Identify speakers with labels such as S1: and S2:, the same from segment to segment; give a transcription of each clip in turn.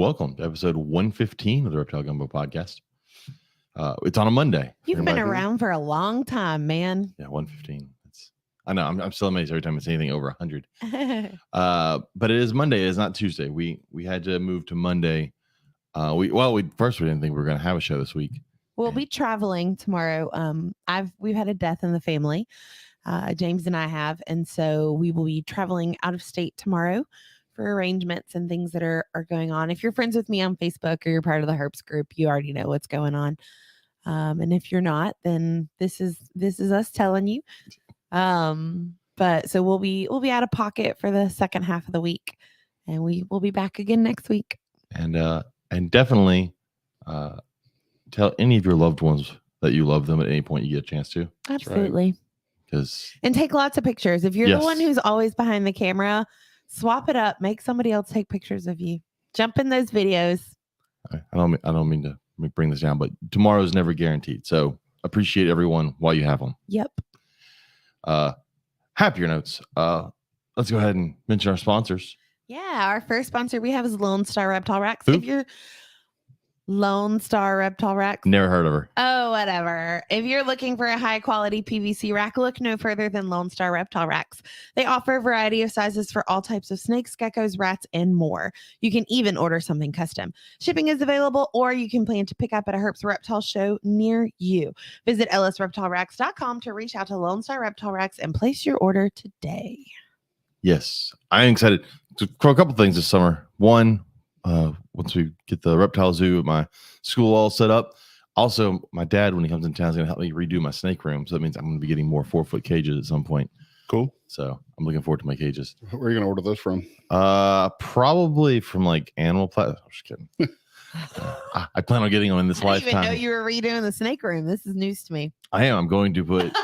S1: welcome to episode 115 of the Reptile Gumbo podcast. It's on a Monday.
S2: You've been around for a long time, man.
S1: Yeah, 115. I know. I'm still amazed every time it's anything over 100. But it is Monday. It is not Tuesday. We had to move to Monday. We didn't think we were going to have a show this week.
S2: We'll be traveling tomorrow. We've had a death in the family. James and I have, and so we will be traveling out of state tomorrow for arrangements and things that are going on. If you're friends with me on Facebook or you're part of the Herps group, you already know what's going on. And if you're not, then this is us telling you. But so we'll be out of pocket for the second half of the week, and we will be back again next week.
S1: And definitely tell any of your loved ones that you love them at any point you get a chance to.
S2: Absolutely.
S1: Right.
S2: And take lots of pictures. If you're the one who's always behind the camera, swap it up. Make somebody else take pictures of you. Jump in those videos.
S1: I don't mean to bring this down, but tomorrow's never guaranteed. So appreciate everyone while you have them.
S2: Yep.
S1: Happier notes. Let's go ahead and mention our sponsors.
S2: Yeah, our first sponsor we have is Lone Star Reptile Racks.
S1: Who?
S2: If you're Lone Star Reptile Racks.
S1: Never heard of her.
S2: Oh, whatever. If you're looking for a high quality PVC rack, look no further than Lone Star Reptile Racks. They offer a variety of sizes for all types of snakes, geckos, rats, and more. You can even order something custom. Shipping is available, or you can plan to pick up at a Herps Reptile show near you. Visit lsreptileracks.com to reach out to Lone Star Reptile Racks and place your order today.
S1: Yes, I'm excited for a couple things this summer. One, once we get the reptile zoo at my school all set up. Also, my dad, when he comes in town, is going to help me redo my snake room. So that means I'm going to be getting more 4-foot cages at some point.
S3: Cool.
S1: So I'm looking forward to my cages.
S3: Where are you going to order those from?
S1: Probably from like Animal Planet. I'm just kidding. I plan on getting them in this lifetime.
S2: I didn't even know you were redoing the snake room. This is news to me.
S1: I am. I'm going to put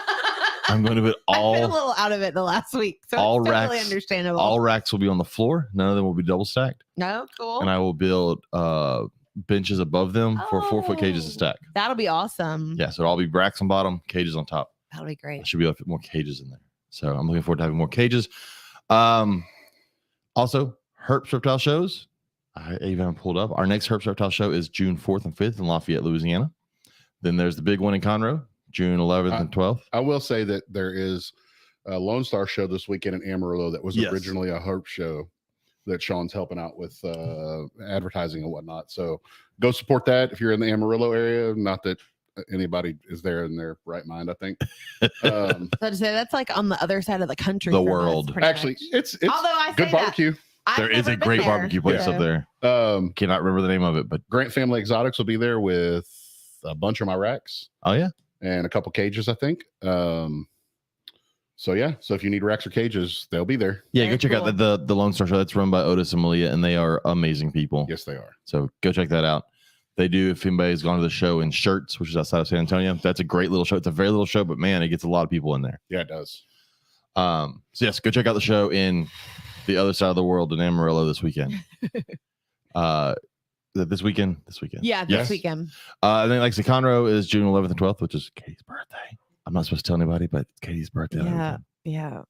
S2: I've been a
S1: all
S2: little out of it the last week, so
S1: all
S2: it's totally
S1: racks,
S2: understandable.
S1: All racks will be on the floor. None of them will be double stacked.
S2: No, cool.
S1: And I will build benches above them for 4-foot cages to stack.
S2: That'll be awesome.
S1: Yeah, so it'll all be racks on bottom, cages on top.
S2: That'll be great.
S1: I should be able to fit more cages in there. So I'm looking forward to having more cages. Also, Herps Reptile shows. I even pulled up. Our next Herps Reptile show is June 4th and 5th in Lafayette, Louisiana. Then there's the big one in Conroe, June 11th and 12th.
S3: I will say that there is a Lone Star show this weekend in Amarillo that was originally a Herp show that Sean's helping out with advertising and whatnot. So go support that if you're in the Amarillo area. Not that anybody is there in their right mind, I think.
S2: So to say that's like on the other side of the country.
S1: The world.
S3: Actually, it's
S2: although I
S3: good barbecue.
S1: There is a great barbecue place up there. Cannot remember the name of it, but
S3: Grant Family Exotics will be there with a bunch of my racks.
S1: Oh yeah.
S3: And a couple cages, I think. So if you need racks or cages, they'll be there.
S1: Yeah, go check out the Lone Star show. That's run by Otis and Malia, and they are amazing people.
S3: Yes, they are.
S1: So go check that out. They do, if anybody's gone to the show in Shirts, which is outside of San Antonio, that's a great little show. It's a very little show, but man, it gets a lot of people in there.
S3: Yeah, it does.
S1: So yes, go check out the show in the other side of the world in Amarillo this weekend. This weekend.
S2: Yeah, this weekend.
S1: And then like Conroe is June 11th and 12th, which is Katie's birthday. I'm not supposed to tell anybody, but it's Katie's birthday.
S2: Yeah.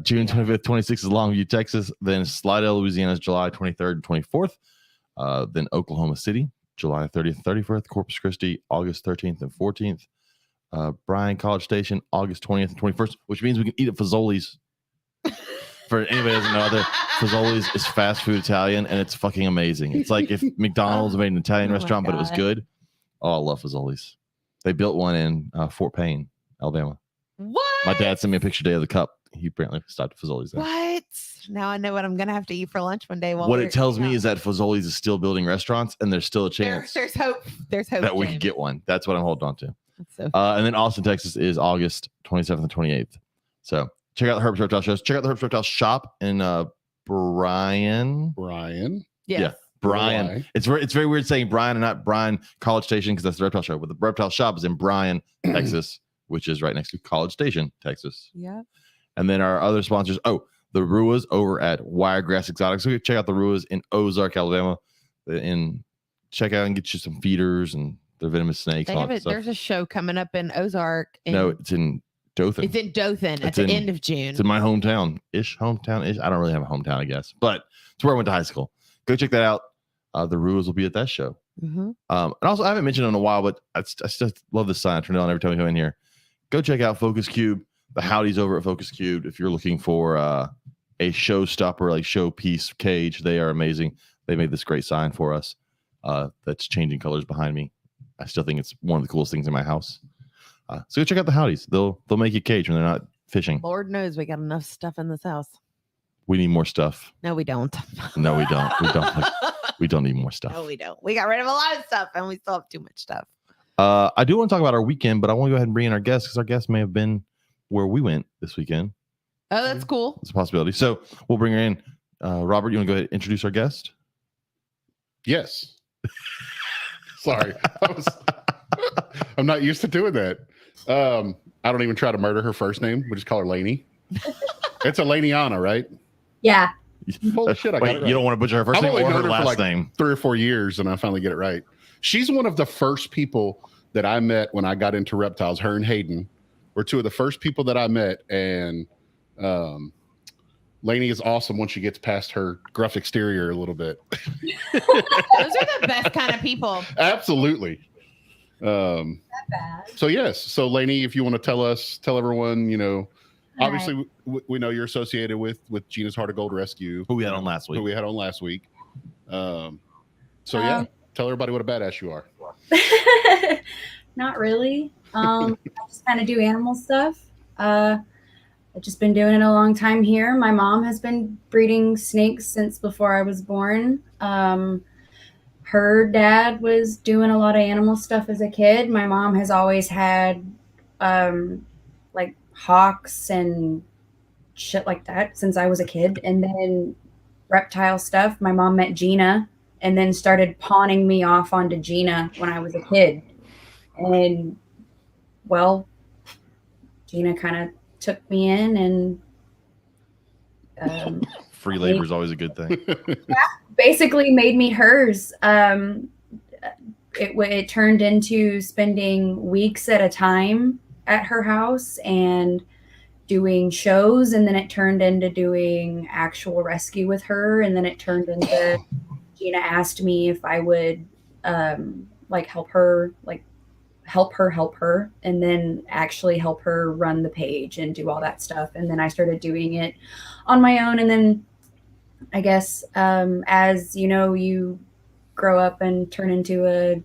S1: June 25th, 26th is Longview, Texas. Then Slidell, Louisiana is July 23rd and 24th. Then Oklahoma City, July 30th and 31st. Corpus Christi, August 13th and 14th. Bryan, College Station, August 20th and 21st, which means we can eat at Fazoli's. For anybody that doesn't know, Fazoli's is fast food Italian, and it's fucking amazing. It's like if McDonald's made an Italian restaurant, but it was good. Oh, I love Fazoli's. They built one in Fort Payne, Alabama.
S2: What?
S1: My dad sent me a picture today of the cup. He apparently stopped at Fazoli's there.
S2: What? Now I know what I'm going to have to eat for lunch one day.
S1: What it tells me is that Fazoli's is still building restaurants, and there's still a chance
S2: there's hope. There's hope
S1: that we could get one. That's what I'm holding on to.
S2: That's so
S1: and then Austin, Texas is August 27th and 28th. So check out the Herps Reptile shows. Check out the Herps Reptile shop in Bryan.
S3: Yes.
S1: Yeah. Bryan. It's very weird saying Bryan and not Bryan College Station because that's the reptile show. But the reptile shop is in Bryan, Texas, which is right next to College Station, Texas.
S2: Yeah.
S1: And then our other sponsors. Oh, the Ruas over at Wiregrass Exotics. So check out the Ruas in Ozark, Alabama. And check out and get you some feeders and their venomous snakes.
S2: There's a show coming up in Ozark.
S1: No, it's in Dothan.
S2: It's in Dothan at the end of June.
S1: It's in my hometown-ish. I don't really have a hometown, I guess. But it's where I went to high school. Go check that out. the Ruas will be at that show.
S2: Mm-hmm.
S1: And also, I haven't mentioned it in a while, but I still love this sign. I turn it on every time we come in here. Go check out Focus Cube. The Howdy's over at Focus Cube. If you're looking for a showstopper, like showpiece cage, they are amazing. They made this great sign for us that's changing colors behind me. I still think it's one of the coolest things in my house. So go check out the Howdy's. They'll make you a cage when they're not fishing.
S2: Lord knows we got enough stuff in this house.
S1: We need more stuff.
S2: No, we don't.
S1: No, we don't. We don't need more stuff.
S2: No, we don't. We got rid of a lot of stuff and we still have too much stuff.
S1: I do want to talk about our weekend, but I want to go ahead and bring in our guests because our guests may have been where we went this weekend.
S2: Oh, that's cool.
S1: It's a possibility. So we'll bring her in. Robert, you want to go ahead and introduce our guest?
S3: Yes. Sorry. I'm not used to doing that. I don't even try to murder her first name. We just call her Lainey. It's Elaineanna, right?
S4: Yeah.
S3: Holy shit, I got it right.
S1: You don't want to butcher her first
S3: I've
S1: name
S3: only
S1: or her
S3: known her for
S1: last name.
S3: 3 or 4 years, and I finally get it right. She's one of the first people that I met when I got into reptiles. Her and Hayden were two of the first people that I met, and Lainey is awesome once she gets past her gruff exterior a little bit.
S2: Those are the best kind of people.
S3: Absolutely.
S4: Not bad.
S3: So yes. So Lainey, if you want to tell everyone, obviously we know you're associated with Gina's Heart of Gold Rescue,
S1: Who we had on last week.
S3: Yeah, tell everybody what a badass you are.
S4: Not really. I just kind of do animal stuff. I've just been doing it a long time here. My mom has been breeding snakes since before I was born. Her dad was doing a lot of animal stuff as a kid. My mom has always had like hawks and shit like that since I was a kid. And then reptile stuff. My mom met Gina and then started pawning me off onto Gina when I was a kid. And well, Gina kind of took me in and
S1: free labor is always a good thing.
S4: basically made me hers. It turned into spending weeks at a time at her house and doing shows, and then it turned into doing actual rescue with her, and then it turned into Gina asked me if I would help her, and then actually help her run the page and do all that stuff. And then I started doing it on my own. And then I guess as you grow up and turn into a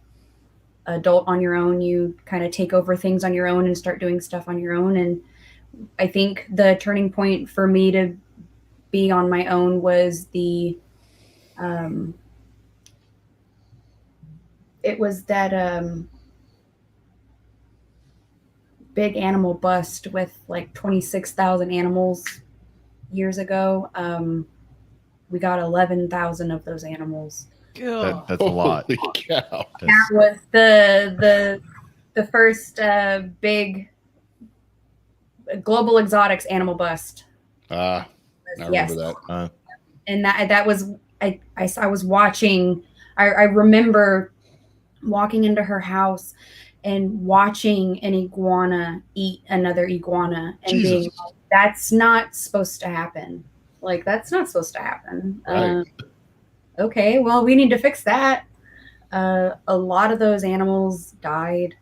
S4: adult on your own, you kind of take over things on your own and start doing stuff on your own. And I think the turning point for me to be on my own was it was that big animal bust with like 26,000 animals years ago. We got 11,000 of those animals.
S1: That's a lot.
S3: Holy cow.
S4: That was the first big global exotics animal bust.
S3: I remember that.
S4: And that was I was watching. I remember walking into her house and watching an iguana eat another iguana and
S1: Jesus.
S4: being like, that's not supposed to happen. Like, that's not supposed to happen.
S3: Right.
S4: Okay, well, we need to fix that. A lot of those animals died.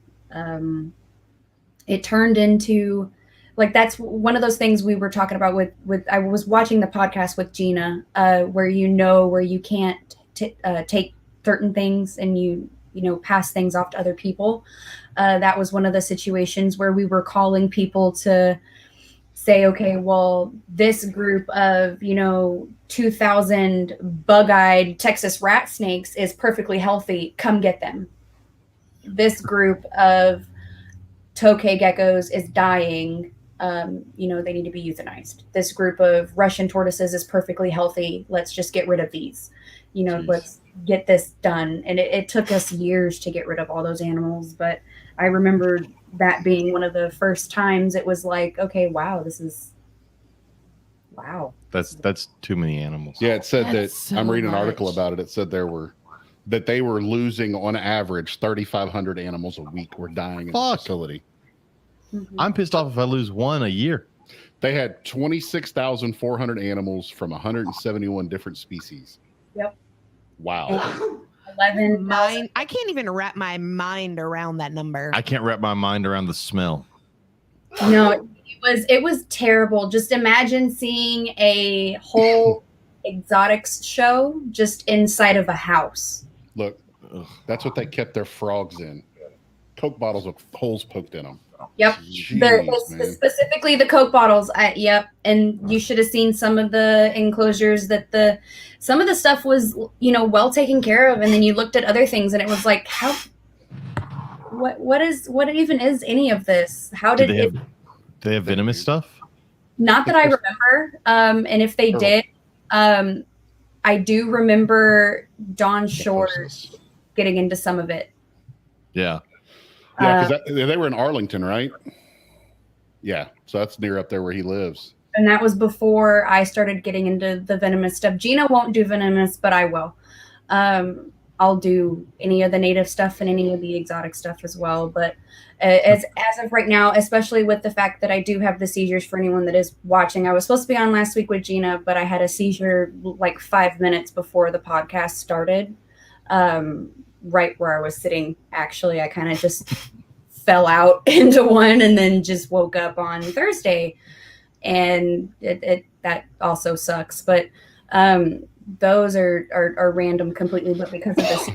S4: It turned into, like, that's one of those things we were talking about with I was watching the podcast with Gina, where you can't take certain things and you pass things off to other people. That was one of the situations where we were calling people to say, okay, well, this group of 2,000 bug-eyed Texas rat snakes is perfectly healthy. Come get them. This group of tokay geckos is dying. They need to be euthanized. This group of Russian tortoises is perfectly healthy. Let's just get rid of these. Let's get this done. And it took us years to get rid of all those animals. But I remember that being one of the first times it was like, okay, wow.
S1: That's too many animals.
S3: Yeah, it said
S2: That's
S3: that
S2: so
S3: I'm reading an article
S2: much.
S3: about it. It said they were losing on average 3,500 animals a week were dying in the
S1: Fuck.
S3: facility.
S4: Mhm.
S1: I'm pissed off if I lose one a year.
S3: They had 26,400 animals from 171 different species. Wow.
S4: 11.
S2: I can't even wrap my mind around that number.
S1: I can't wrap my mind around the smell.
S4: No, it was terrible. Just imagine seeing a whole exotics show just inside of a house.
S3: Look, that's what they kept their frogs in. Coke bottles with holes poked in them.
S4: Yep. Specifically the Coke bottles. Yep. And you should have seen some of the enclosures that some of the stuff was, well taken care of. And then you looked at other things and it was like, what even is any of this? How did
S1: do they have venomous stuff?
S4: Not that I remember. And if they did, I do remember Don Shores getting into some of it.
S1: Yeah.
S3: Yeah, because they were in Arlington, right? Yeah, so that's near up there where he lives.
S4: And that was before I started getting into the venomous stuff. Gina won't do venomous, but I will. I'll do any of the native stuff and any of the exotic stuff as well. But as of right now, especially with the fact that I do have the seizures for anyone that is watching, I was supposed to be on last week with Gina, but I had a seizure like 5 minutes before the podcast started. Right where I was sitting, actually, I kind of just fell out into one and then just woke up on Thursday, and that also sucks. But those are random completely, but because of this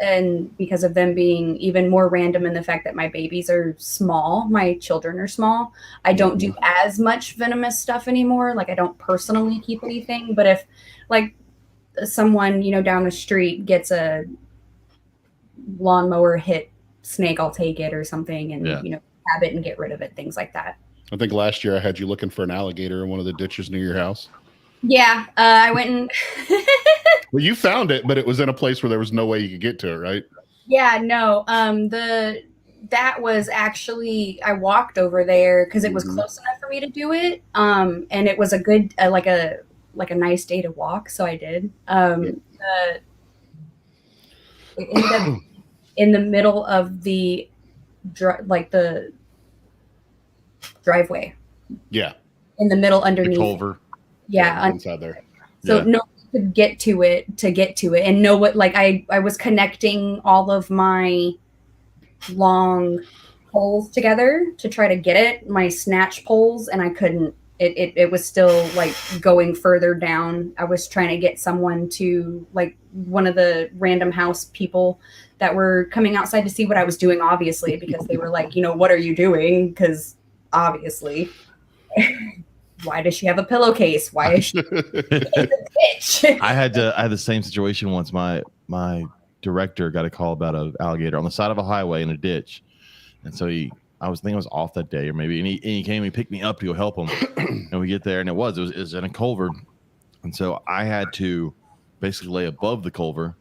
S4: and because of them being even more random in the fact that my babies are small, my children are small, I don't do as much venomous stuff anymore. Like I don't personally keep anything, but if like someone down the street gets a lawnmower hit snake, I'll take it or something and have it and get rid of it, things like that.
S3: I think last year I had you looking for an alligator in one of the ditches near your house.
S4: Yeah, I went and
S3: well, you found it, but it was in a place where there was no way you could get to it, right?
S4: Yeah, no. That was actually, I walked over there because it was close enough for me to do it. And it was a good like a nice day to walk, so I did. It ended up in the middle of the the driveway.
S3: Yeah.
S4: In the middle underneath.
S1: The culvert.
S4: Yeah,
S3: inside there.
S4: So no one could get to it and know what, like I was connecting all of my long poles together to try to get it, my snatch poles, and I couldn't. It was still like going further down. I was trying to get someone to, like, one of the random house people that were coming outside to see what I was doing, obviously, because they were like, what are you doing? Because obviously, why does she have a pillowcase? Why is she in the ditch?
S1: I had the same situation once. My director got a call about an alligator on the side of a highway in a ditch, and so I was thinking I was off that day, or maybe, and he came and he picked me up to go help him, and we get there, and it was in a culvert, and so I had to basically lay above the culvert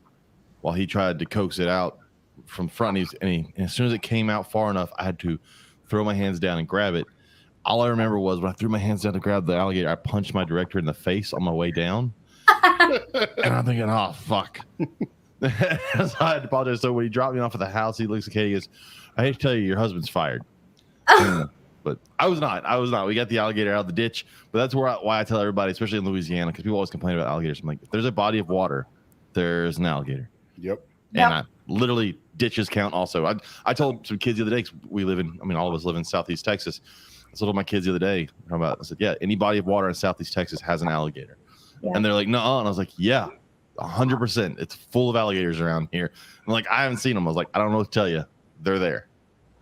S1: while he tried to coax it out from front. And as soon as it came out far enough, I had to throw my hands down and grab it. All I remember was when I threw my hands down to grab the alligator, I punched my director in the face on my way down, and I'm thinking, oh fuck. So I had to apologize. So when he dropped me off at the house, he looks at Katie, he goes, I hate to tell you, your husband's fired. But I was not. We got the alligator out of the ditch. But that's why I tell everybody, especially in Louisiana, because people always complain about alligators. I'm like, if there's a body of water, there's an alligator.
S3: Yep.
S1: And I literally, ditches count also. I told some kids the other day, because all of us live in Southeast Texas. I told my kids the other day, I said, yeah, any body of water in Southeast Texas has an alligator. Yeah. And they're like, no. And I was like, yeah, 100%. It's full of alligators around here. I'm like, I haven't seen them. I was like, I don't know what to tell you. They're there.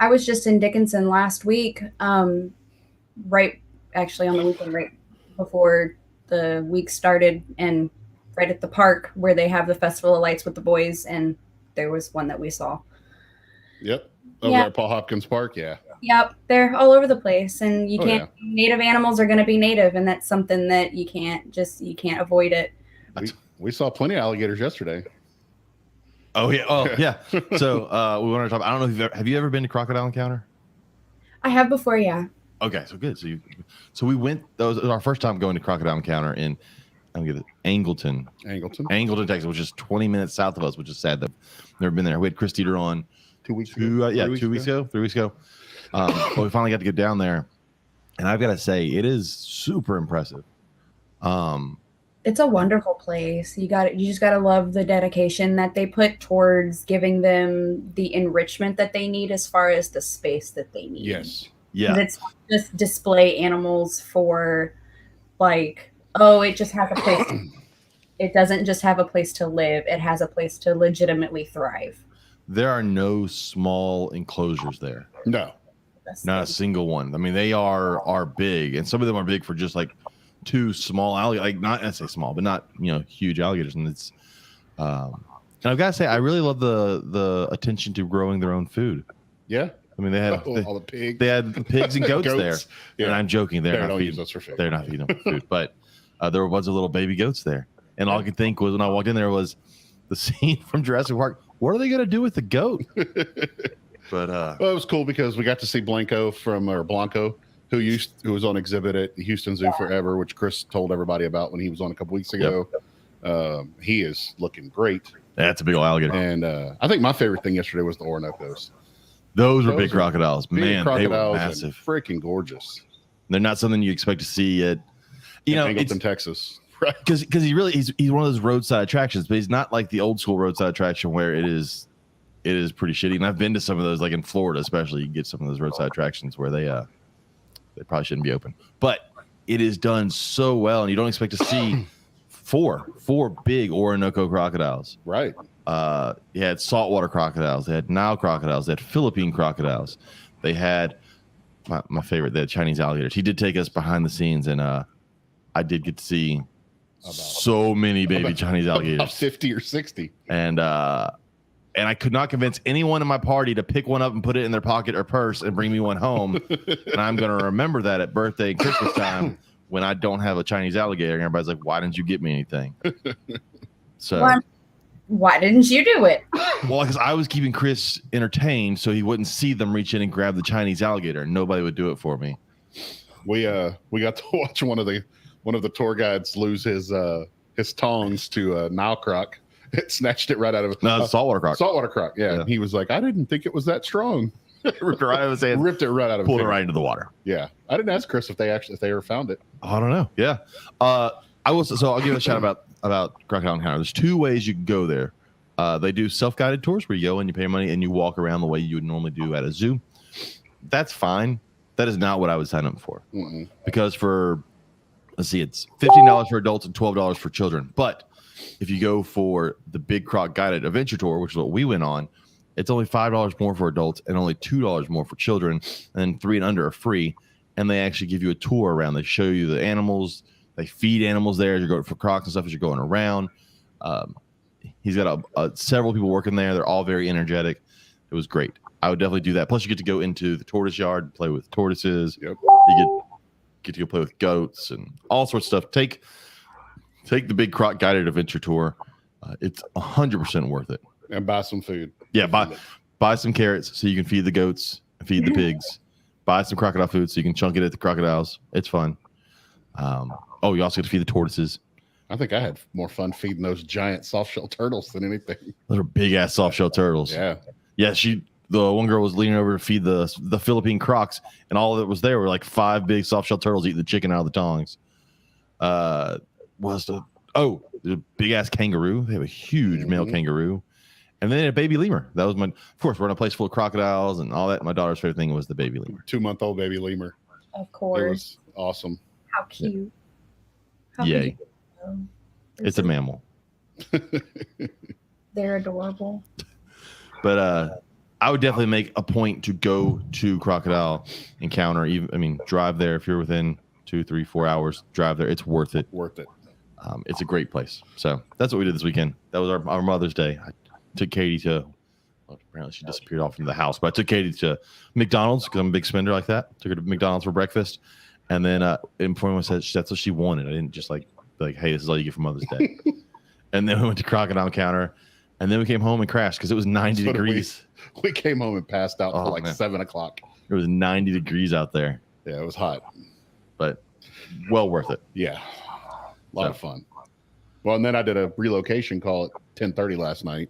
S4: I was just in Dickinson last week, right actually on the weekend, right before the week started, and right at the park where they have the Festival of Lights with the boys, and there was one that we saw.
S3: Yep. Over at Paul Hopkins Park, yeah.
S4: Yep, they're all over the place, and you can't. Yeah. Native animals are going to be native, and that's something that you can't avoid it.
S3: We saw plenty of alligators yesterday.
S1: Oh yeah, yeah. So we want to talk. I don't know if have you ever been to Crocodile Encounter?
S4: I have before, yeah.
S1: Okay, so good. So we went. That was our first time going to Crocodile Encounter in Angleton, Texas, which is 20 minutes south of us, which is sad that I've never been there. We had Chris Dieter on
S3: 2 weeks ago.
S1: 3 weeks ago. But we finally got to get down there, and I've got to say, it is super impressive.
S4: It's a wonderful place. You just got to love the dedication that they put towards giving them the enrichment that they need as far as the space that they need.
S3: Yes.
S1: Yeah.
S4: It's not just display animals for like, oh, it just has a place. It doesn't just have a place to live. It has a place to legitimately thrive.
S1: There are no small enclosures there.
S3: No.
S1: Not a single one. I mean, they are big, and some of them are big for just like 2 small alligators. Like, not, I say small, but not, huge alligators. And it's and I've got to say, I really love the attention to growing their own food.
S3: Yeah.
S1: I mean, they had
S3: all the pigs.
S1: They had pigs and goats, there.
S3: Yeah.
S1: And I'm joking, they're not feeding
S3: those for food.
S1: They're not feeding them food, but there were a bunch of little baby goats there. And all I could think was, when I walked in there, was the scene from Jurassic Park. What are they going to do with the goat? But
S3: well, it was cool because we got to see Blanco who was on exhibit at the Houston Zoo forever, which Chris told everybody about when he was on a couple weeks ago. Yep. He is looking great.
S1: That's a big old alligator.
S3: And I think my favorite thing yesterday was the Orinoco's.
S1: Those were big crocodiles. Man, they were massive.
S3: Freaking gorgeous.
S1: They're not something you expect to see at,
S3: Angleton, Texas.
S1: Right. Because he's one of those roadside attractions, but he's not like the old school roadside attraction where it is pretty shitty. And I've been to some of those, like in Florida, especially. You get some of those roadside attractions where they probably shouldn't be open. But it is done so well, and you don't expect to see four big Orinoco crocodiles.
S3: Right.
S1: You had saltwater crocodiles. They had Nile crocodiles. They had Philippine crocodiles. They had my favorite, the Chinese alligators. He did take us behind the scenes, and I did get to see so many baby Chinese alligators.
S3: About 50 or 60.
S1: And I could not convince anyone in my party to pick one up and put it in their pocket or purse and bring me one home. And I'm going to remember that at birthday and Christmas time when I don't have a Chinese alligator. And everybody's like, why didn't you get me anything? So
S4: why didn't you do it?
S1: Well, because I was keeping Chris entertained so he wouldn't see them reach in and grab the Chinese alligator. Nobody would do it for me.
S3: We got to watch one of the tour guides lose his tongs to a Nile croc. It snatched it right out of it.
S1: No, saltwater croc.
S3: Saltwater croc, yeah. He was like, I didn't think it was that strong.
S1: Ripped it right out of his hand.
S3: Ripped it right out of
S1: Pulled it right into the water.
S3: Yeah. I didn't ask Chris if they ever found it.
S1: I don't know. Yeah. I'll give a shout about Crocodile Encounter. There's 2 ways you can go there. They do self-guided tours where you go and you pay money and you walk around the way you would normally do at a zoo. That's fine. That is not what I would sign up for.
S3: Mm-mm.
S1: Because it's $15 for adults and $12 for children. But if you go for the Big Croc Guided Adventure Tour, which is what we went on, it's only $5 more for adults and only $2 more for children, and 3 and under are free. And they actually give you a tour around. They show you the animals. They feed animals there as you're going for crocs and stuff as you're going around. He's got several people working there. They're all very energetic. It was great. I would definitely do that. Plus, you get to go into the tortoise yard, play with tortoises.
S3: Yep.
S1: You get to go play with goats and all sorts of stuff. Take the Big Croc Guided Adventure Tour. It's 100% worth it.
S3: And buy some food.
S1: Yeah, buy some carrots so you can feed the goats and feed the pigs. Buy some crocodile food so you can chunk it at the crocodiles. It's fun. You also get to feed the tortoises.
S3: I think I had more fun feeding those giant soft-shell turtles than anything.
S1: Those are big-ass soft-shell turtles.
S3: Yeah.
S1: Yeah, the one girl was leaning over to feed the Philippine crocs, and all that was there were like 5 big soft-shell turtles eating the chicken out of the tongs. There's a big-ass kangaroo. They have a huge male kangaroo. And then a baby lemur. That was of course, we're in a place full of crocodiles and all that. My daughter's favorite thing was the baby lemur.
S3: 2-month-old baby lemur.
S4: Of course.
S3: It was awesome.
S4: How cute.
S1: Yeah. Yay. It's a mammal.
S4: They're adorable.
S1: But I would definitely make a point to go to Crocodile Encounter. Drive there if you're within 2, 3, 4 hours. Drive there. It's worth it.
S3: Worth it.
S1: It's a great place. So that's what we did this weekend. That was our Mother's Day. I took Katie to, apparently she disappeared off into the house, but I took Katie to McDonald's because I'm a big spender like that. Took her to McDonald's for breakfast. And then informed said that's what she wanted. I didn't just be like, hey, this is all you get for Mother's Day. And then we went to Crocodile Encounter. And then we came home and crashed because it was 90 degrees.
S3: We came home and passed out until 7 o'clock.
S1: It was 90 degrees out there.
S3: Yeah, it was hot.
S1: But well worth it.
S3: Yeah. A lot of fun. Well, and then I did a relocation call at 10:30 last night.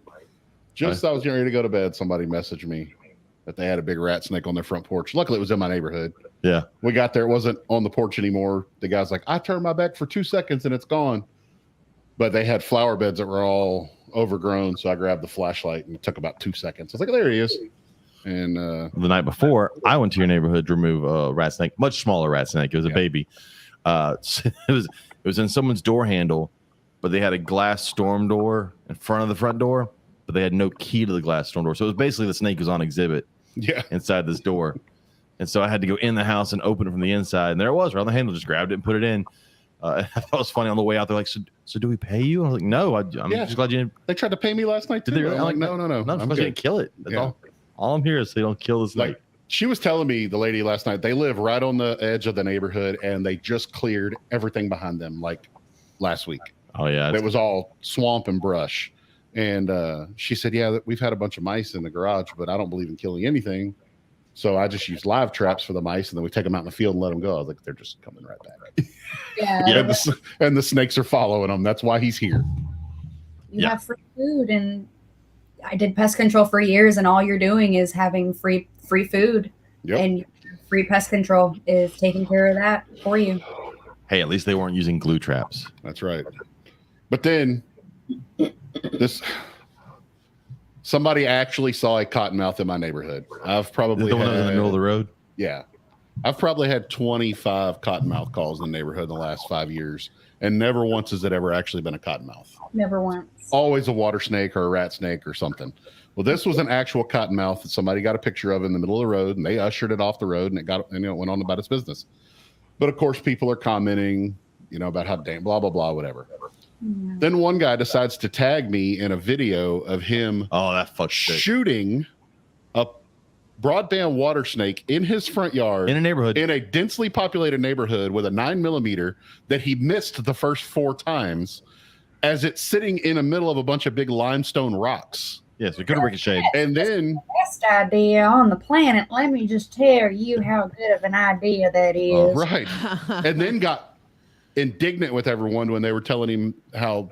S3: Just as I was getting ready to go to bed, somebody messaged me that they had a big rat snake on their front porch. Luckily, it was in my neighborhood.
S1: Yeah.
S3: We got there. It wasn't on the porch anymore. The guy's like, I turned my back for 2 seconds and it's gone. but they had flower beds that were all overgrown. So I grabbed the flashlight and it took about 2 seconds. I was like, there he is. And
S1: the night before, I went to your neighborhood to remove a rat snake, much smaller rat snake. It was a baby. So it was in someone's door handle, but they had a glass storm door in front of the front door, but they had no key to the glass storm door. So it was basically the snake was on exhibit inside this door. And so I had to go in the house and open it from the inside. And there it was, right on the handle, just grabbed it and put it in. I thought it was funny on the way out. They're like, so do we pay you? And I was like, no, I'm just glad you didn't.
S3: They tried to pay me last night too.
S1: Did they really?
S3: I'm like, no.
S1: I'm glad you didn't kill it. That's all I'm here is so you don't kill the snake.
S3: Like, she was telling me, the lady last night, they live right on the edge of the neighborhood and they just cleared everything behind them like last week.
S1: Oh, yeah.
S3: It was all swamp and brush. And she said, we've had a bunch of mice in the garage, but I don't believe in killing anything. So I just use live traps for the mice, and then we take them out in the field and let them go. I was like, they're just coming right back. And the snakes are following them. That's why he's here.
S4: You have free food, and I did pest control for years, and all you're doing is having free food, and free pest control is taking care of that for you.
S1: Hey, at least they weren't using glue traps.
S3: That's right. But then somebody actually saw a cottonmouth in my neighborhood. I've probably
S1: the one in the middle of the road.
S3: Yeah. I've probably had 25 cottonmouth calls in the neighborhood in the last 5 years, and never once has it ever actually been a cottonmouth.
S4: Never once.
S3: Always a water snake or a rat snake or something. Well, this was an actual cottonmouth that somebody got a picture of in the middle of the road, and they ushered it off the road, and it went on about its business. But of course, people are commenting, about how damn blah blah blah whatever. Yeah. Then one guy decides to tag me in a video of him shooting a broadband water snake in his front yard
S1: in a neighborhood,
S3: in a densely populated neighborhood with a 9mm that he missed the first 4 times as it's sitting in the middle of a bunch of big limestone rocks.
S1: Yes, we could have ricocheted.
S3: And then
S4: best idea on the planet. Let me just tell you how good of an idea that is.
S3: Right. And then got indignant with everyone when they were telling him how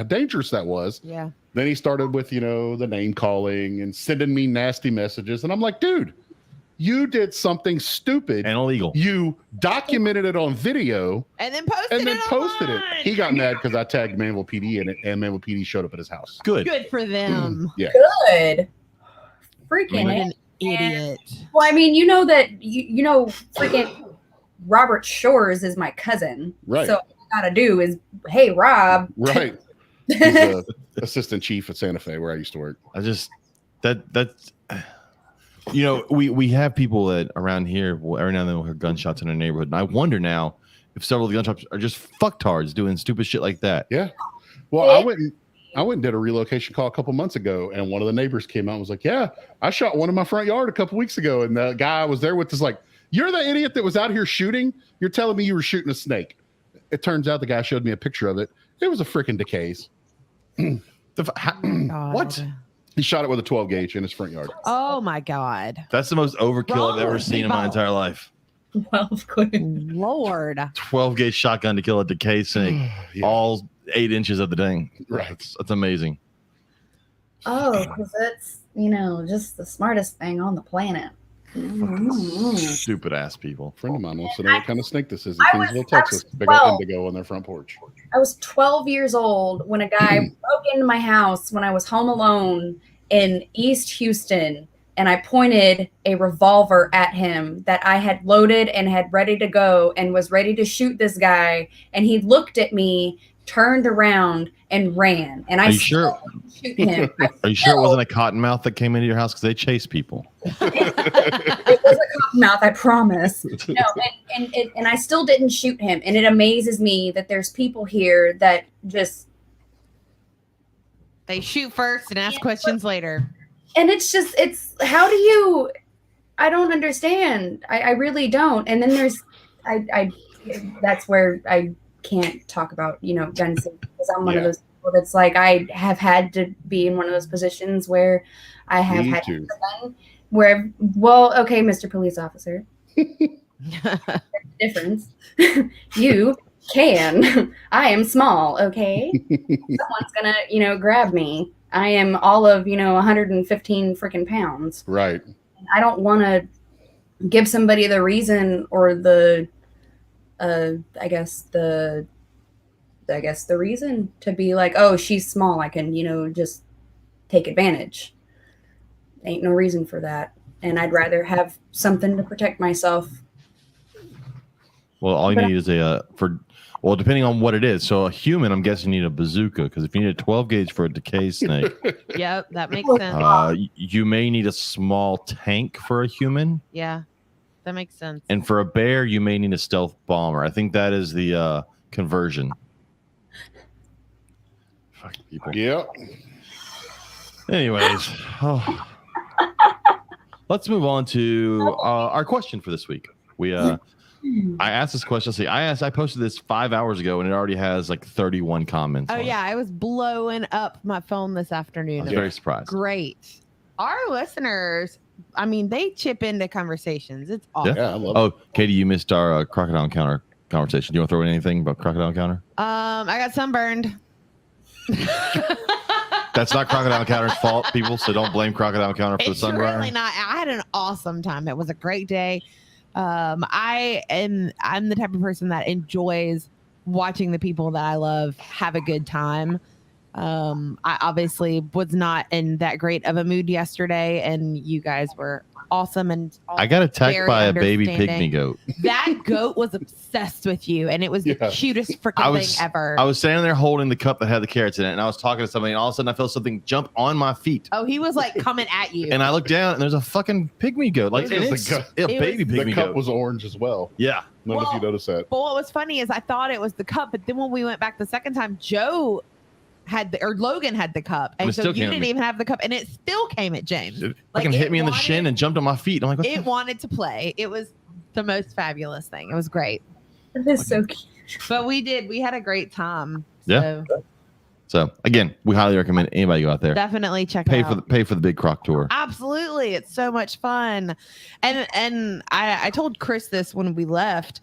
S3: dangerous that was.
S2: Yeah.
S3: Then he started with, the name calling and sending me nasty messages. And I'm like, dude, you did something stupid
S1: and illegal.
S3: You documented it on video
S2: and then posted
S3: it. He got mad because I tagged Manville PD in it, and Manville PD showed up at his house.
S2: Good for them.
S3: Yeah.
S4: Good. Freaking
S2: an idiot.
S4: Well, I mean, freaking Robert Shores is my cousin.
S3: Right.
S4: So all I gotta do is, hey, Rob.
S3: Right. He's the assistant chief at Santa Fe, where I used to work.
S1: I just that's we have people that around here every now and then we'll hear gunshots in our neighborhood, and I wonder now if several of the gunshots are just fucktards doing stupid shit like that.
S3: Yeah. Well, I went and did a relocation call a couple months ago, and one of the neighbors came out and was like, "Yeah, I shot one in my front yard a couple weeks ago," and the guy I was there with was like, "You're the idiot that was out here shooting. You're telling me you were shooting a snake." It turns out the guy showed me a picture of it. It was a freaking decays.
S1: What?
S3: He shot it with a 12 gauge in his front yard.
S2: Oh my God.
S1: That's the most overkill I've ever seen in my entire life.
S4: 12 good.
S2: Lord.
S1: 12 gauge shotgun to kill a decay snake. All 8 inches of the thing.
S3: Right.
S1: That's amazing.
S4: Oh, because that's, just the smartest thing on the planet.
S1: Stupid ass people.
S3: A friend of mine wants to know what kind of snake this is in Kingsville, Texas. Big old indigo on their front porch.
S4: I was 12 years old when a guy broke into my house when I was home alone in East Houston, and I pointed a revolver at him that I had loaded and had ready to go and was ready to shoot this guy. And he looked at me, turned around, and ran. And I
S1: sure?
S4: Shoot him.
S1: Are you sure it wasn't a cottonmouth that came into your house? Because they chase people.
S4: It was a cottonmouth, I promise. No, and I still didn't shoot him. And it amazes me that there's people here that just
S2: they shoot first and ask questions later.
S4: And it's how do you? I don't understand. I really don't. And then there's that's where I can't talk about guns because I'm one of those people that's like I have had to be in one of those positions where I have had to gun where okay, Mr. Police Officer, difference. You can. I am small, okay? Someone's gonna grab me. I am all of 115 freaking pounds.
S3: Right.
S4: I don't want to give somebody the reason or the I guess the I guess, the reason to be like, oh, she's small, I can, just take advantage. Ain't no reason for that. And I'd rather have something to protect myself.
S1: Well, all you need is depending on what it is. So a human, I'm guessing, you need a bazooka, because if you need a 12 gauge for a decay snake,
S2: Yep, that makes sense.
S1: You may need a small tank for a human.
S2: Yeah, that makes sense.
S1: And for a bear, you may need a stealth bomber. I think that is the conversion. Fucking people.
S3: Yep.
S1: Anyways, let's move on to our question for this week. I asked this question. See, I posted this 5 hours ago, and it already has like 31 comments.
S2: Oh
S1: on
S2: yeah,
S1: it.
S2: I was blowing up my phone this afternoon.
S1: I was very surprised.
S2: Great. Our listeners, I mean, they chip into conversations. It's awesome.
S3: Yeah, I love
S1: Oh, Katie, you missed our crocodile encounter conversation. Do you want to throw in anything about crocodile encounter?
S2: I got sunburned.
S1: That's not crocodile encounter's fault, people. So don't blame crocodile encounter for the
S2: It's
S1: sunburn.
S2: really not. I had an awesome time. It was a great day. I'm the type of person that enjoys watching the people that I love have a good time. I obviously was not in that great of a mood yesterday, and you guys were awesome. And
S1: I got attacked
S2: very
S1: by a baby
S2: understanding.
S1: pygmy goat.
S2: That goat was obsessed with you, and it was the cutest freaking thing ever.
S1: I was standing there holding the cup that had the carrots in it, and I was talking to somebody, and all of a sudden I felt something jump on my feet.
S2: Oh, he was like coming at you.
S1: And I looked down, and there's a fucking pygmy goat. Like, and it's a baby
S3: The
S1: pygmy
S3: cup
S1: goat.
S3: was orange as well.
S1: Yeah.
S3: I don't know if you noticed that.
S2: But what was funny is I thought it was the cup, but then when we went back the second time, Joe had Logan had the cup, and so you didn't even have the cup, and it still came at James.
S1: It fucking hit me in the shin and jumped on my feet. I'm like, what
S2: it wanted to play. It was the most fabulous thing. It was great.
S4: It is so cute.
S2: But we had a great time.
S1: Yeah. So again, we highly recommend anybody go out there.
S2: Definitely check it out.
S1: Pay for the big croc tour.
S2: Absolutely. It's so much fun. And I told Chris this when we left,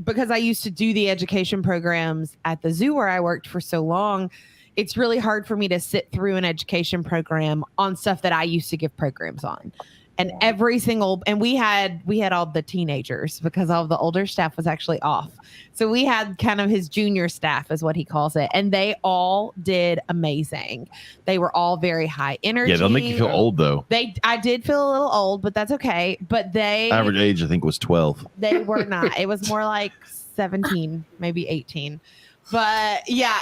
S2: because I used to do the education programs at the zoo where I worked for so long. It's really hard for me to sit through an education program on stuff that I used to give programs on. And we had all the teenagers, because all of the older staff was actually off. So we had kind of his junior staff is what he calls it. And they all did amazing. They were all very high energy.
S1: Yeah, they'll make you feel old though.
S2: I did feel a little old, but that's okay. But
S1: average age I think was 12.
S2: They were not. It was more like 17, maybe 18. But yeah,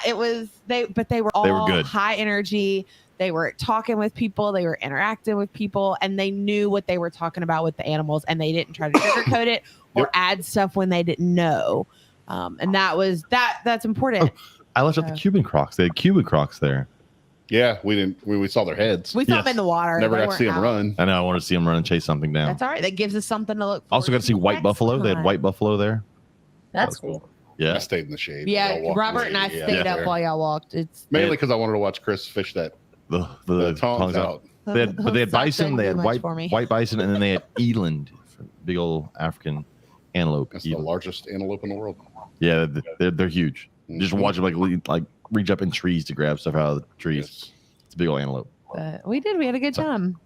S2: they were all
S1: good.
S2: High energy. They were talking with people. They were interacting with people, and they knew what they were talking about with the animals, and they didn't try to sugarcoat it or add stuff when they didn't know. And that's important.
S1: Oh, I left out the Cuban Crocs. They had Cuban Crocs there.
S3: Yeah, we didn't. We saw their heads.
S2: We saw them in the water.
S3: Never got to see them run.
S1: I know. I wanted to see them run and chase something down.
S2: That's all right. That gives us something to look for.
S1: Also got to see white buffalo. They had white buffalo there.
S4: That's cool.
S1: Yeah.
S3: I stayed in the shade.
S2: Yeah, Robert and I stayed up while y'all walked. It's
S3: mainly because I wanted to watch Chris fish the tongs out.
S1: They had bison. They had white bison, and then they had eland, big old African antelope.
S3: That's the largest antelope in the world.
S1: Yeah, they're huge. Mm-hmm. Just watch them like reach up in trees to grab stuff out of the trees. Yes. It's a big old antelope.
S2: We had a good time.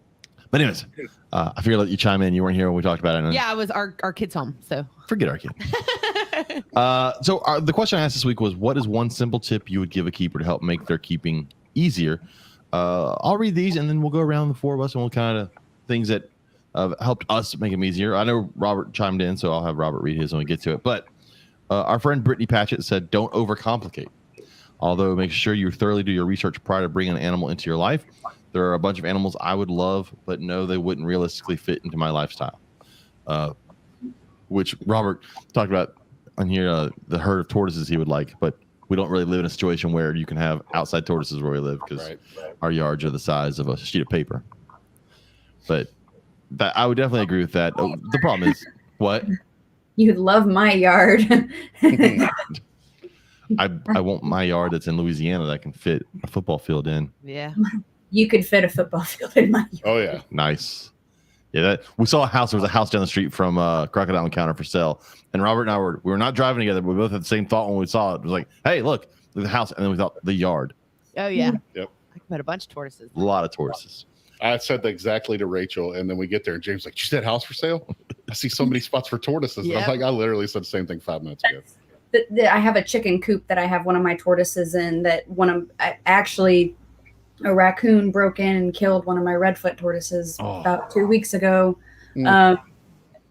S1: But anyways, I figured I'd let you chime in. You weren't here when we talked about it.
S2: Yeah, I was our kid's home. So
S1: forget our kid. So the question I asked this week was, what is one simple tip you would give a keeper to help make their keeping easier? I'll read these, and then we'll go around the four of us, and we'll kind of things that helped us make them easier. I know Robert chimed in, so I'll have Robert read his when we get to it. But our friend Brittany Patchett said, don't overcomplicate. Although make sure you thoroughly do your research prior to bringing an animal into your life. There are a bunch of animals I would love, but no, they wouldn't realistically fit into my lifestyle. Which Robert talked about on here, the herd of tortoises he would like, but we don't really live in a situation where you can have outside tortoises where we live, because our yards are the size of a sheet of paper. But I would definitely agree with that. The problem is, what?
S4: You'd love my yard.
S1: I want my yard that's in Louisiana that I can fit a football field in.
S2: Yeah.
S4: You could fit a football field in my yard.
S3: Oh, yeah.
S1: Nice. Yeah, we saw a house. There was a house down the street from Crocodile Encounter for sale. And Robert and I we were not driving together, but we both had the same thought when we saw it. It was like, hey, look at the house. And then we thought the yard.
S2: Oh, yeah.
S3: Yep.
S2: I can put a bunch of tortoises.
S1: A lot of tortoises.
S3: I said that exactly to Rachel, and then we get there, and James like, you said house for sale? I see so many spots for tortoises. And I'm like, I literally said the same thing 5 minutes ago.
S4: I have a chicken coop that I have one of my tortoises in. That actually a raccoon broke in and killed one of my redfoot tortoises about 2 weeks ago.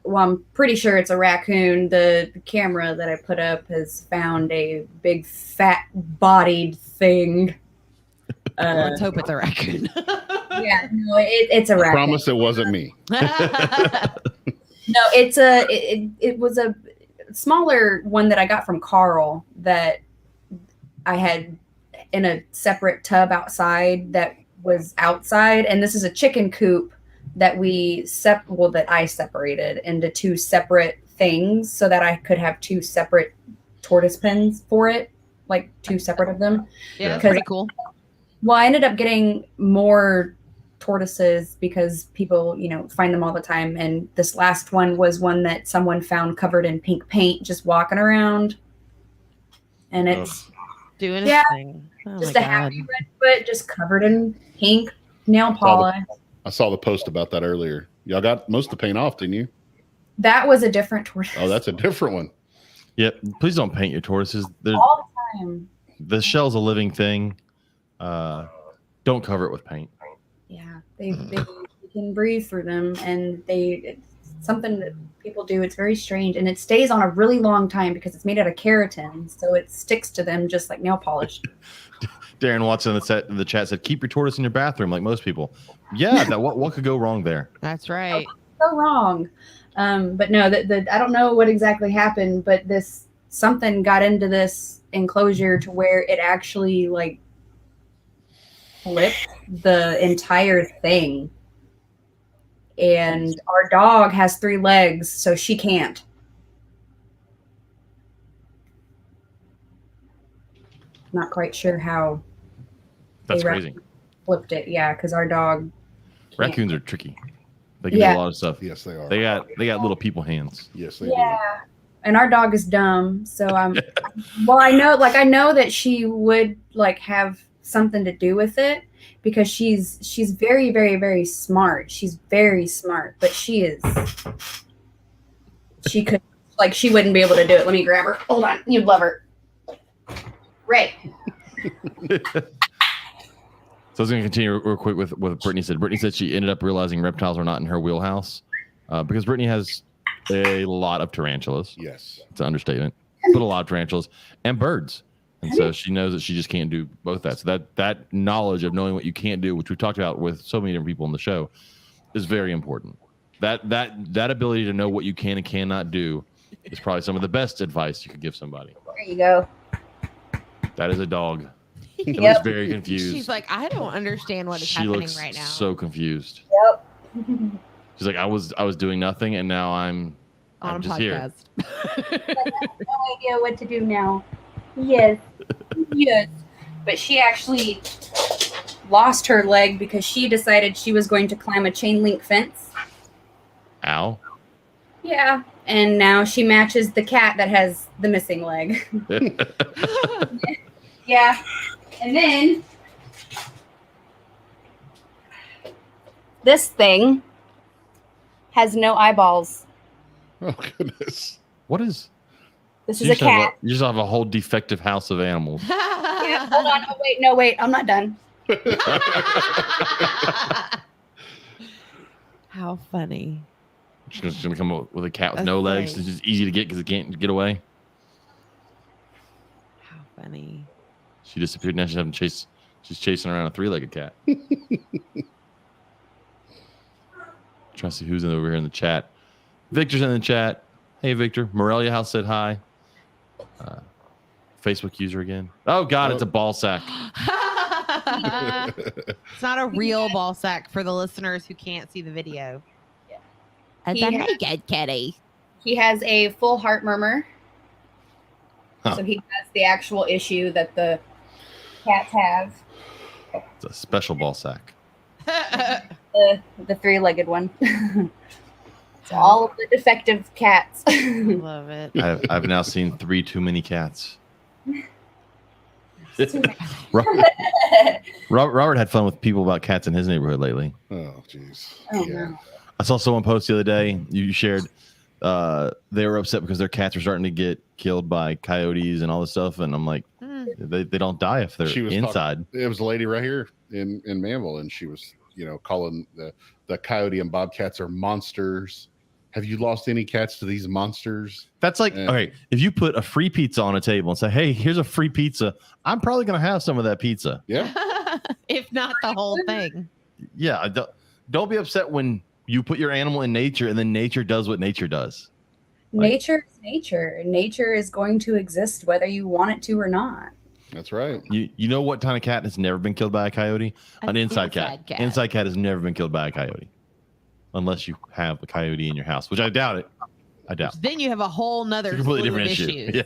S4: Well, I'm pretty sure it's a raccoon. The camera that I put up has found a big fat bodied thing.
S2: Let's hope it's a raccoon.
S4: Yeah, no, it's a raccoon.
S3: I promise it wasn't me.
S4: No, it was a smaller one that I got from Carl that I had in a separate tub outside that was outside, and this is a chicken coop that that I separated into 2 separate things so that I could have 2 separate tortoise pens for it, like 2 separate of them.
S2: Yeah, that's pretty cool.
S4: Well, I ended up getting more tortoises because people, find them all the time. And this last one was one that someone found covered in pink paint, just walking around. And it's
S2: doing its thing. Oh
S4: just
S2: my
S4: a
S2: God.
S4: happy redfoot, just covered in pink nail polish.
S3: I saw the post about that earlier. Y'all got most of the paint off, didn't you?
S4: That was a different tortoise.
S3: Oh, that's a different one.
S1: Yep. Please don't paint your tortoises.
S4: All the time.
S1: The shell's a living thing. Don't cover it with paint.
S4: Yeah, they can breathe through them, and it's something that people do. It's very strange, and it stays on a really long time because it's made out of keratin, so it sticks to them just like nail polish.
S1: Darren Watson in the chat said, "Keep your tortoise in your bathroom, like most people." Yeah, what could go wrong there?
S2: That's right.
S4: So wrong, but no, I don't know what exactly happened, but something got into this enclosure to where it actually like flipped the entire thing. And our dog has 3 legs, so she can't. Not quite sure how.
S1: That's crazy.
S4: Flipped it, yeah, because our dog.
S1: Raccoons are tricky. They can do a lot of stuff.
S3: Yes, they are.
S1: They got little people hands.
S3: Yes, they do.
S4: And our dog is dumb, so I know that she would like have something to do with it because she's very, very, very smart. She's very smart, but she could she wouldn't be able to do it. Let me grab her. Hold on, you'd love her. Right.
S1: So I was going to continue real quick with what Brittany said. Brittany said she ended up realizing reptiles are not in her wheelhouse because Brittany has a lot of tarantulas.
S3: Yes.
S1: It's an understatement. But a lot of tarantulas and birds. And so she knows that she just can't do both that. So that knowledge of knowing what you can't do, which we've talked about with so many different people in the show, is very important. That ability to know what you can and cannot do is probably some of the best advice you could give somebody.
S4: There you go.
S1: That is a dog. It
S4: Yep.
S1: looks very confused.
S2: She's like, I don't understand what is happening right now.
S1: So confused.
S4: Yep.
S1: She's like, I was doing nothing, and now I'm
S2: on
S1: just
S2: a
S1: here.
S2: podcast.
S4: I have no idea what to do now. Yes. Yes. But she actually lost her leg because she decided she was going to climb a chain link fence.
S1: Ow.
S4: Yeah. And now she matches the cat that has the missing leg. Yeah. And then this thing has no eyeballs.
S3: Oh, goodness.
S1: What is?
S4: This is a cat.
S1: You just have a whole defective house of animals.
S4: Yeah, hold on. Oh, wait. I'm not done.
S2: How funny.
S1: She's gonna come up with a cat with
S2: That's
S1: no legs.
S2: funny.
S1: It's just easy to get because it can't get away.
S2: How funny.
S1: She disappeared. Now she's chasing around a 3-legged cat. Trying to see who's over here in the chat. Victor's in the chat. Hey, Victor. Morelia House said hi. Facebook user again. Oh, God, it's a ball sack.
S2: It's not a real ball sack for the listeners who can't see the video.
S4: Yeah.
S2: It's a naked kitty.
S4: He has a full heart murmur.
S1: Huh.
S4: So he has the actual issue that the cats have.
S1: It's a special ball sack.
S4: The 3-legged one. So all of the defective cats.
S2: Love it.
S1: I've now seen 3 too many cats. Robert had fun with people about cats in his neighborhood lately.
S3: Oh, jeez.
S4: Oh,
S3: Yeah.
S4: no.
S1: I saw someone post the other day. You shared they were upset because their cats were starting to get killed by coyotes and all this stuff. And I'm like, they don't die if they're inside.
S3: It was a lady right here in Manville, and she was, calling the coyote and bobcats are monsters. Have you lost any cats to these monsters?
S1: That's like, okay, if you put a free pizza on a table and say, hey, here's a free pizza, I'm probably going to have some of that pizza.
S3: Yeah.
S2: If not the whole thing.
S1: Yeah. Don't be upset when you put your animal in nature and then nature does what nature does.
S4: Nature is nature. Nature is going to exist whether you want it to or not.
S3: That's right.
S1: You know what kind of cat has never been killed by a coyote? An inside cat. Inside cat has never been killed by a coyote. Unless you have a coyote in your house, which I doubt it. I doubt.
S2: Then you have a whole nother
S1: completely different
S2: issue.
S1: Yeah,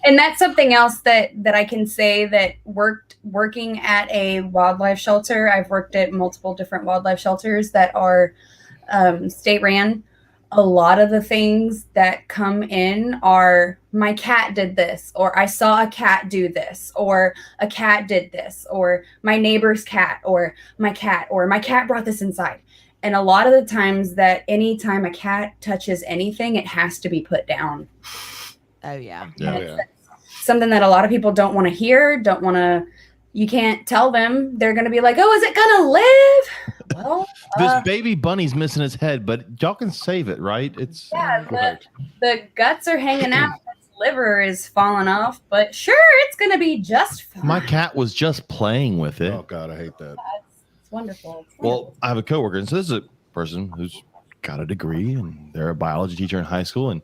S4: and that's something else that I can say that working at a wildlife shelter. I've worked at multiple different wildlife shelters that are state ran. A lot of the things that come in are my cat did this, or I saw a cat do this, or a cat did this, or my neighbor's cat, or my cat brought this inside. And a lot of the times that anytime a cat touches anything, it has to be put down.
S2: Oh, yeah.
S1: Yeah.
S4: Something that a lot of people don't want to hear, you can't tell them. They're going to be like, oh, is it going to live? Well,
S1: this baby bunny's missing its head, but y'all can save it, right? It's
S4: the guts are hanging out. Its liver is falling off, but sure, it's going to be just fine.
S1: My cat was just playing with it.
S3: Oh, God, I hate that.
S4: It's wonderful.
S1: Well, I have a coworker, and so this is a person who's got a degree, and they're a biology teacher in high school, and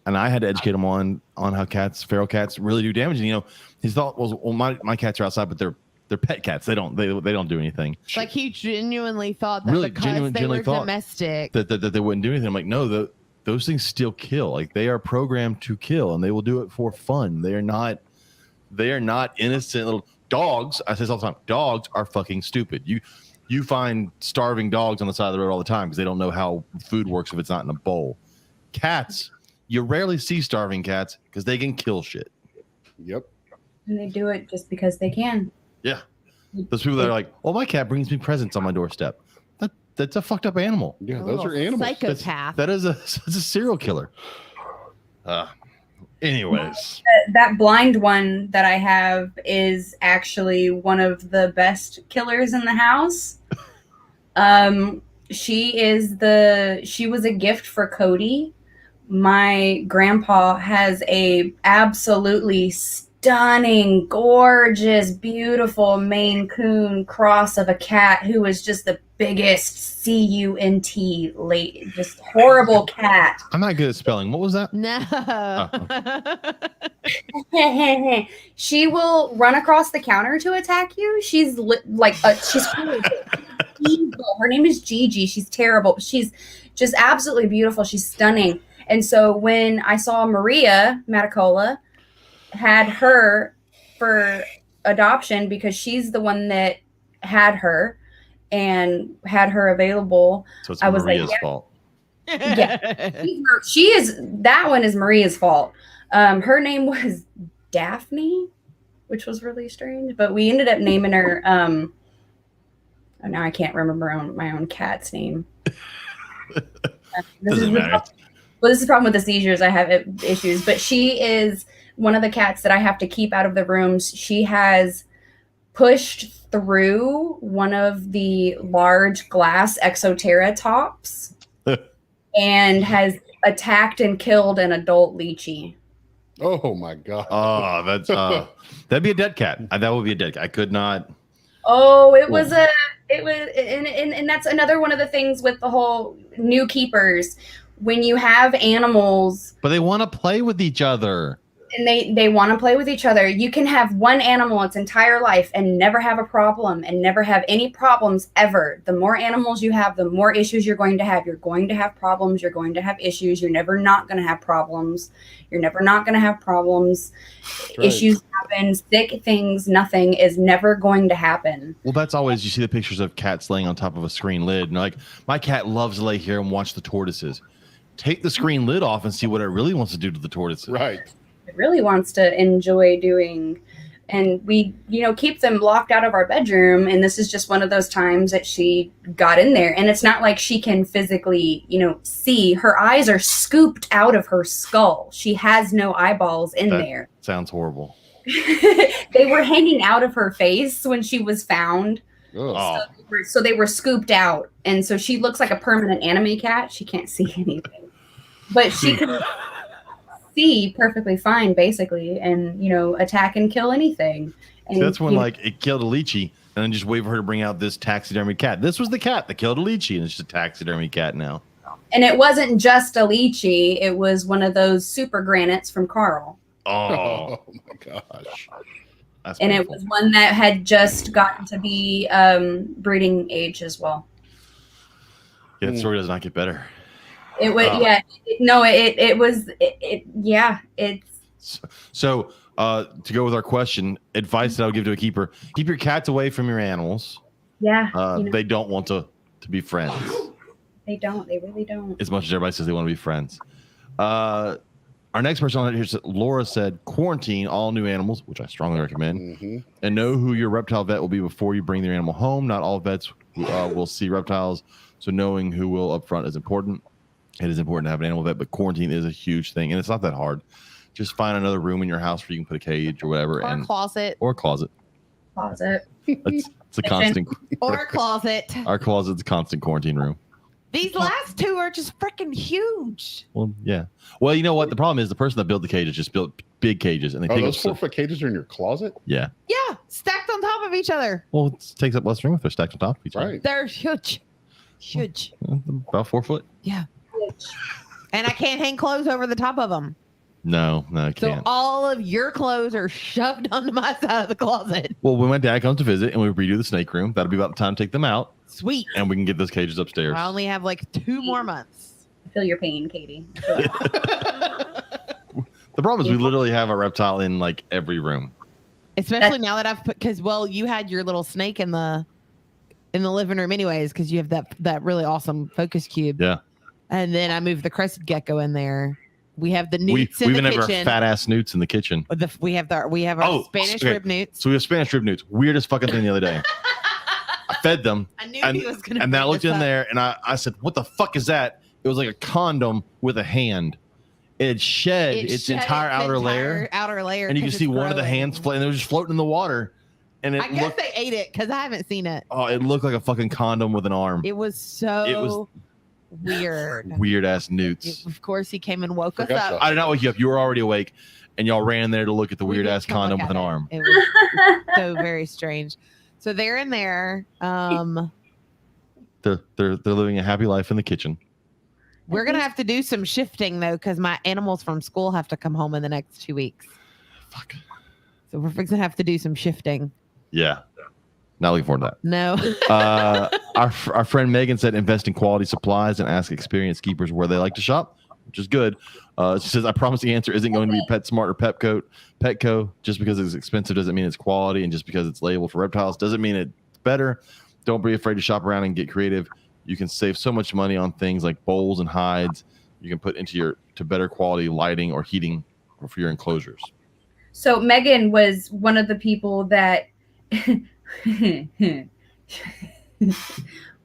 S1: I had to educate him on how feral cats really do damage. And his thought was, well, my cats are outside, but they're pet cats. They don't do anything.
S2: Like he genuinely thought that
S1: really
S2: because they were domestic
S1: that they wouldn't do anything. I'm like, no, those things still kill. Like they are programmed to kill, and they will do it for fun. They are not innocent little dogs. I say this all the time. Dogs are fucking stupid. You find starving dogs on the side of the road all the time because they don't know how food works if it's not in a bowl. Cats, you rarely see starving cats because they can kill shit.
S3: Yep.
S4: And they do it just because they can.
S1: Yeah. Those people that are like, well, my cat brings me presents on my doorstep. That's a fucked up animal.
S3: Yeah, those are animals.
S2: Psychopath.
S1: That's a serial killer. Anyways.
S4: That blind one that I have is actually one of the best killers in the house. She was a gift for Cody. My grandpa has a absolutely stunning, gorgeous, beautiful Maine Coon cross of a cat who is just the biggest CUNT late, just horrible cat.
S1: I'm not good at spelling. What was that?
S2: No.
S4: Oh. She will run across the counter to attack you. She's she's evil. Her name is Gigi. She's terrible. She's just absolutely beautiful. She's stunning. And so when I saw Maria Matacola had her for adoption because she's the one that had her and had her available.
S1: So it's Maria's fault.
S4: Yeah. That one is Maria's fault. Her name was Daphne, which was really strange, but we ended up naming her now I can't remember my own cat's name.
S1: Doesn't matter.
S4: Well, this is the problem with the seizures. I have issues, but she is one of the cats that I have to keep out of the rooms. She has pushed through one of the large glass exoteratops and has attacked and killed an adult lychee.
S3: Oh my God.
S1: Oh, that's that'd be a dead cat. That would be a dead cat. I could not.
S4: Oh, and that's another one of the things with the whole new keepers. When you have animals,
S1: but they want to play with each other.
S4: And they want to play with each other. You can have one animal its entire life and never have a problem and never have any problems ever. The more animals you have, the more issues you're going to have. You're going to have problems. You're going to have issues. You're never not going to have problems. You're never not going to have problems. Right. Issues happen. Sick things. Nothing is never going to happen.
S1: Well, that's always, you see the pictures of cats laying on top of a screen lid. And like, my cat loves to lay here and watch the tortoises. Take the screen lid off and see what it really wants to do to the tortoises.
S3: Right.
S4: It really wants to enjoy doing And we, keep them locked out of our bedroom. And this is just one of those times that she got in there. And it's not like she can physically, see. Her eyes are scooped out of her skull. She has no eyeballs in there.
S1: Sounds horrible.
S4: They were hanging out of her face when she was found.
S3: Oh.
S4: So they were scooped out. And so she looks like a permanent anime cat. She can't see anything. But she can see perfectly fine, basically, and attack and kill anything. And
S1: so that's when it killed a lychee, and then just wait for her to bring out this taxidermy cat. This was the cat that killed a lychee, and it's just a taxidermy cat now.
S4: And it wasn't just a lychee; it was one of those super granites from Carl.
S3: Oh my gosh!
S1: That's
S4: and
S1: painful.
S4: It was one that had just gotten to be breeding age as well.
S1: Yeah, the story does not get better.
S4: It was it's
S1: So to go with our question, advice that I would give to a keeper: keep your cats away from your animals.
S4: Yeah,
S1: they don't want to be friends.
S4: They really don't.
S1: As much as everybody says they want to be friends. Our next person on here, Laura said, quarantine all new animals, which I strongly recommend, and know who your reptile vet will be before you bring their animal home. Not all vets will see reptiles, so knowing who will up front is important. It is important to have an animal vet, but quarantine is a huge thing, and it's not that hard. Just find another room in your house where you can put a cage or whatever,
S2: or a closet,
S1: It's a constant.
S2: or a closet.
S1: Our closet's a constant quarantine room.
S2: These last two are just freaking huge.
S1: Well, yeah. Well, you know what? The problem is the person that built the cages just built big cages, and they take
S3: those
S1: up
S3: 4-foot cages are in your closet?
S1: Yeah.
S2: Yeah, stacked on top of each other.
S1: Well, it takes up less room if they're stacked on top of each other.
S3: Right.
S2: They're huge.
S1: About 4 foot.
S2: Yeah. And I can't hang clothes over the top of them.
S1: No, I can't.
S2: So all of your clothes are shoved onto my side of the closet.
S1: Well, when my dad comes to visit and we redo the snake room, that'll be about the time to take them out.
S2: Sweet.
S1: And we can get those cages upstairs.
S2: I only have 2 more months.
S4: I feel your pain, Katie.
S1: The problem is we literally have a reptile in every room.
S2: Especially now that I've put, because you had your little snake in the living room anyways, because you have that really awesome focus cube.
S1: Yeah.
S2: And then I moved the crested gecko in there. We have the newts
S1: we
S2: in
S1: even
S2: the
S1: have
S2: kitchen.
S1: our fat ass newts in the kitchen.
S2: We have our Spanish rib newts.
S1: So we have Spanish rib newts. Weirdest fucking thing the other day. I fed them.
S2: I knew he was going to.
S1: And I looked in there and I said, "What the fuck is that?" It was like a condom with a hand. It shed its entire outer layer. And you can see one of the hands and it was just floating in the water. And
S2: I guess they ate it because I haven't seen it.
S1: Oh, it looked like a fucking condom with an arm.
S2: It was weird.
S1: Weird ass newts.
S2: Of course, he came and woke us up.
S1: I did not wake you up. You were already awake, and y'all ran there to look at the weird ass condom with an arm.
S2: It was so very strange. So they're in there.
S1: They're living a happy life in the kitchen.
S2: We're gonna have to do some shifting though, because my animals from school have to come home in the next 2 weeks.
S1: Fuck.
S2: So we're gonna have to do some shifting.
S1: Yeah. Not looking forward to that.
S2: No.
S1: Our friend Megan said invest in quality supplies and ask experienced keepers where they like to shop, which is good. She says, I promise the answer isn't going to be PetSmart or Petco. Just because it's expensive doesn't mean it's quality, and just because it's labeled for reptiles doesn't mean it's better. Don't be afraid to shop around and get creative. You can save so much money on things like bowls and hides you can put into to better quality lighting or heating for your enclosures.
S4: So Megan was one of the people that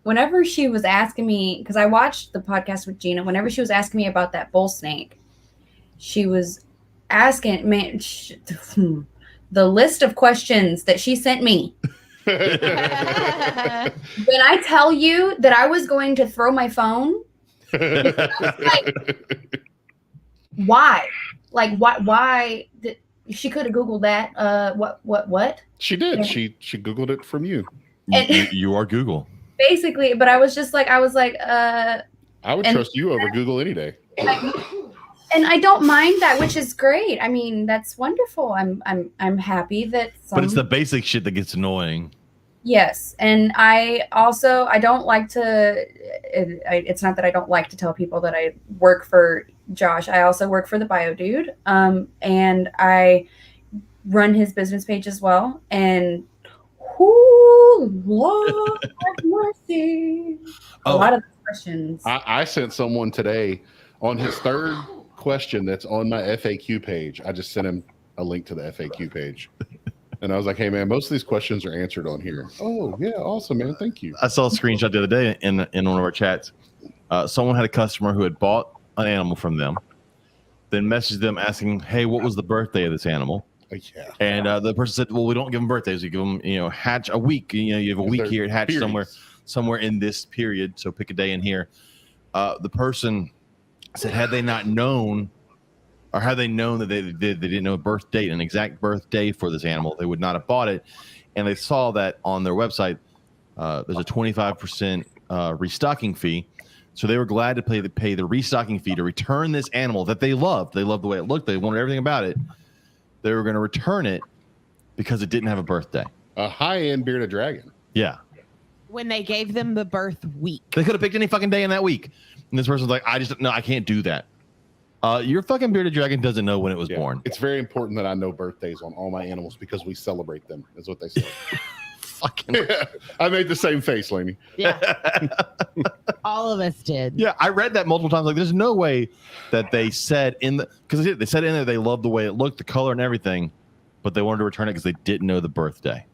S4: whenever she was asking me, because I watched the podcast with Gina, whenever she was asking me about that bull snake, she was asking, the list of questions that she sent me. When I tell you that I was going to throw my phone, why? Why? She could have Googled that. What?
S3: She did. Yeah. She Googled it from you.
S1: You are Google.
S4: Basically, but I was like, I would
S3: trust you over Google any day.
S4: And I don't mind that, which is great. I mean, that's wonderful. I'm happy that.
S1: But it's the basic shit that gets annoying.
S4: Yes, and I don't like to. It's not that I don't like to tell people that I work for Josh. I also work for the Bio Dude, and I run his business page as well. And Lord have mercy. A lot of questions.
S3: I sent someone today on his third question that's on my FAQ page. I just sent him a link to the FAQ page. And I was like, hey, man, most of these questions are answered on here. Oh, yeah. Awesome, man. Thank you.
S1: I saw a screenshot the other day in one of our chats. Someone had a customer who had bought an animal from them, then messaged them asking, hey, what was the birthday of this animal?
S3: Yeah.
S1: And the person said, well, we don't give them birthdays. We give them, hatch a week. You have a week here. It hatch somewhere in this period. So pick a day in here. The person said, had they not known, or had they known that they didn't know a birth date, an exact birth day for this animal, they would not have bought it. And they saw that on their website, there's a 25% restocking fee. So they were glad to pay the restocking fee to return this animal that they loved. They loved the way it looked. They wanted everything about it. They were going to return it because it didn't have a birthday. A
S3: high-end bearded dragon.
S1: Yeah.
S2: When they gave them the birth week.
S1: They could have picked any fucking day in that week. And this person's like, I can't do that. Your fucking bearded dragon doesn't know when it was born.
S3: It's very important that I know birthdays on all my animals because we celebrate them, is what they say.
S1: Fucking
S3: I made the same face, Lainey.
S2: Yeah. All of us did.
S1: Yeah, I read that multiple times. Like, there's no way that they said because they said in there they loved the way it looked, the color and everything, but they wanted to return it because they didn't know the birthday.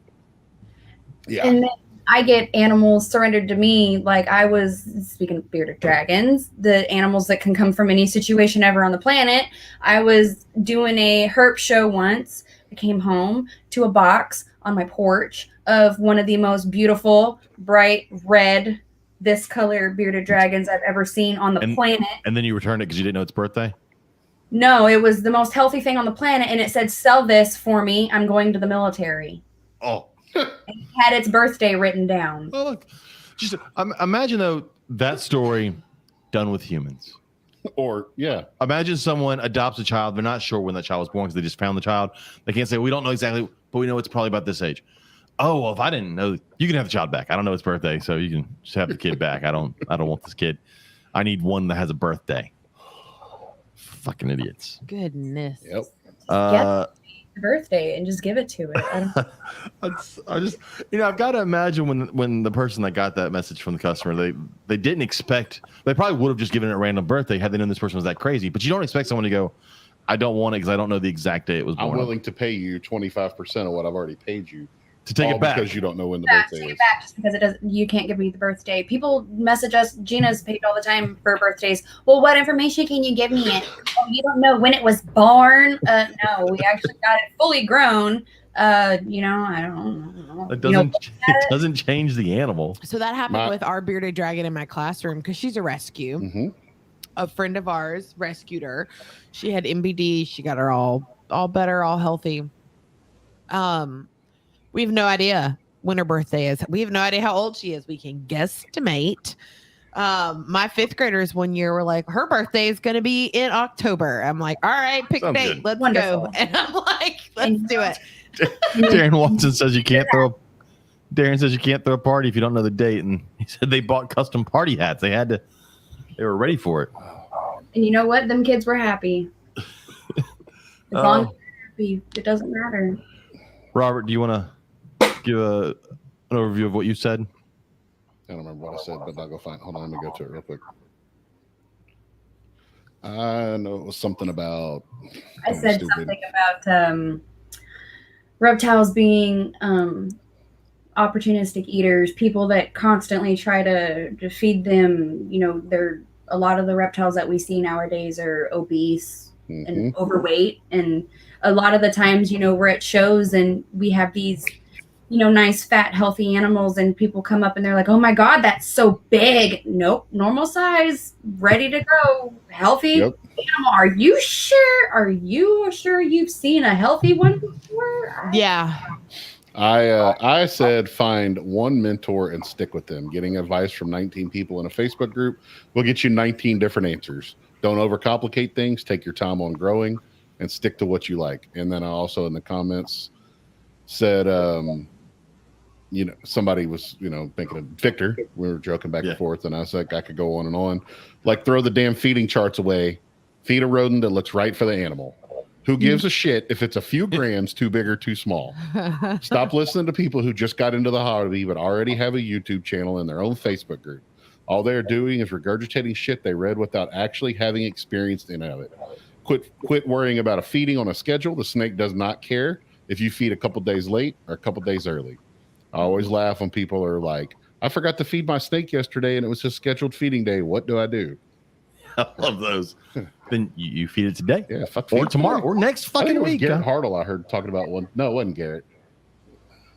S3: Yeah.
S4: And then I get animals surrendered to me. Like I was speaking of bearded dragons, the animals that can come from any situation ever on the planet. I was doing a herp show once. I came home to a box on my porch of one of the most beautiful, bright red, this color bearded dragons I've ever seen on the planet.
S1: And then you returned it because you didn't know its birthday?
S4: No, it was the most healthy thing on the planet. And it said, sell this for me. I'm going to the military.
S1: Oh.
S4: And it had its birthday written down.
S1: Oh, look. Just imagine, though, that story done with humans.
S3: Or, yeah.
S1: Imagine someone adopts a child. They're not sure when that child was born because they just found the child. They can't say, we don't know exactly, but we know it's probably about this age. Oh, well, if I didn't know, you can have the child back. I don't know its birthday, so you can just have the kid back. I don't want this kid. I need one that has a birthday. Fucking idiots.
S2: Goodness.
S3: Yep.
S4: Get the birthday and just give it to it.
S1: I just, I've got to imagine when the person that got that message from the customer, they didn't expect, they probably would have just given it a random birthday had they known this person was that crazy. But you don't expect someone to go, I don't want it because I don't know the exact day it was born.
S3: I'm willing to pay you 25% of what I've already paid you.
S1: To take it back
S3: because you don't know when the birthday is.
S4: Back just because it doesn't. You can't give me the birthday. People message us. Gina's paid all the time for birthdays. Well, what information can you give me? Oh, you don't know when it was born? No, we actually got it fully grown. I don't know.
S1: It doesn't change the animal.
S2: So that happened with our bearded dragon in my classroom because she's a rescue.
S3: Mm-hmm.
S2: A friend of ours rescued her. She had MBD. She got her all better, all healthy. We have no idea when her birthday is. We have no idea how old she is. We can guesstimate. My fifth graders one year were like, her birthday is going to be in October. I'm like, all right, pick a date. Let's go. And I'm like, let's do it.
S1: Darren Watson says you can't throw. Darren says you can't throw a party if you don't know the date, and he said they bought custom party hats. They were ready for it.
S4: And you know what? Them kids were happy. As long as they're happy, it doesn't matter.
S1: Robert, do you want to give an overview of what you said?
S3: I don't remember what I said, but I'll go find. Hold on, let me go to it real quick. I know it was something about.
S4: I said something about reptiles being opportunistic eaters, people that constantly try to feed them. A lot of the reptiles that we see nowadays are obese and overweight, and a lot of the times, we're at shows and we have these nice, fat, healthy animals, and people come up and they're like, oh my God, that's so big. Nope. Normal size, ready to go, healthy animal. Are you sure you've seen a healthy one before?
S2: Yeah.
S3: I said find one mentor and stick with them. Getting advice from 19 people in a Facebook group will get you 19 different answers. Don't overcomplicate things. Take your time on growing and stick to what you like. And then I also in the comments said, somebody was, thinking of Victor. We were joking back and forth, and I was like, I could go on and on. Like, throw the damn feeding charts away. Feed a rodent that looks right for the animal. Who gives a shit if it's a few grams too big or too small? Stop listening to people who just got into the hobby but already have a YouTube channel and their own Facebook group. All they're doing is regurgitating shit they read without actually having experienced any of it. Quit worrying about a feeding on a schedule. The snake does not care if you feed a couple days late or a couple days early. I always laugh when people are like, I forgot to feed my snake yesterday and it was his scheduled feeding day. What do I do?
S1: I love those. Then you feed it today.
S3: Yeah,
S1: or tomorrow or next fucking week.
S3: Garrett Hartle, I heard talking about one. No, it wasn't Garrett.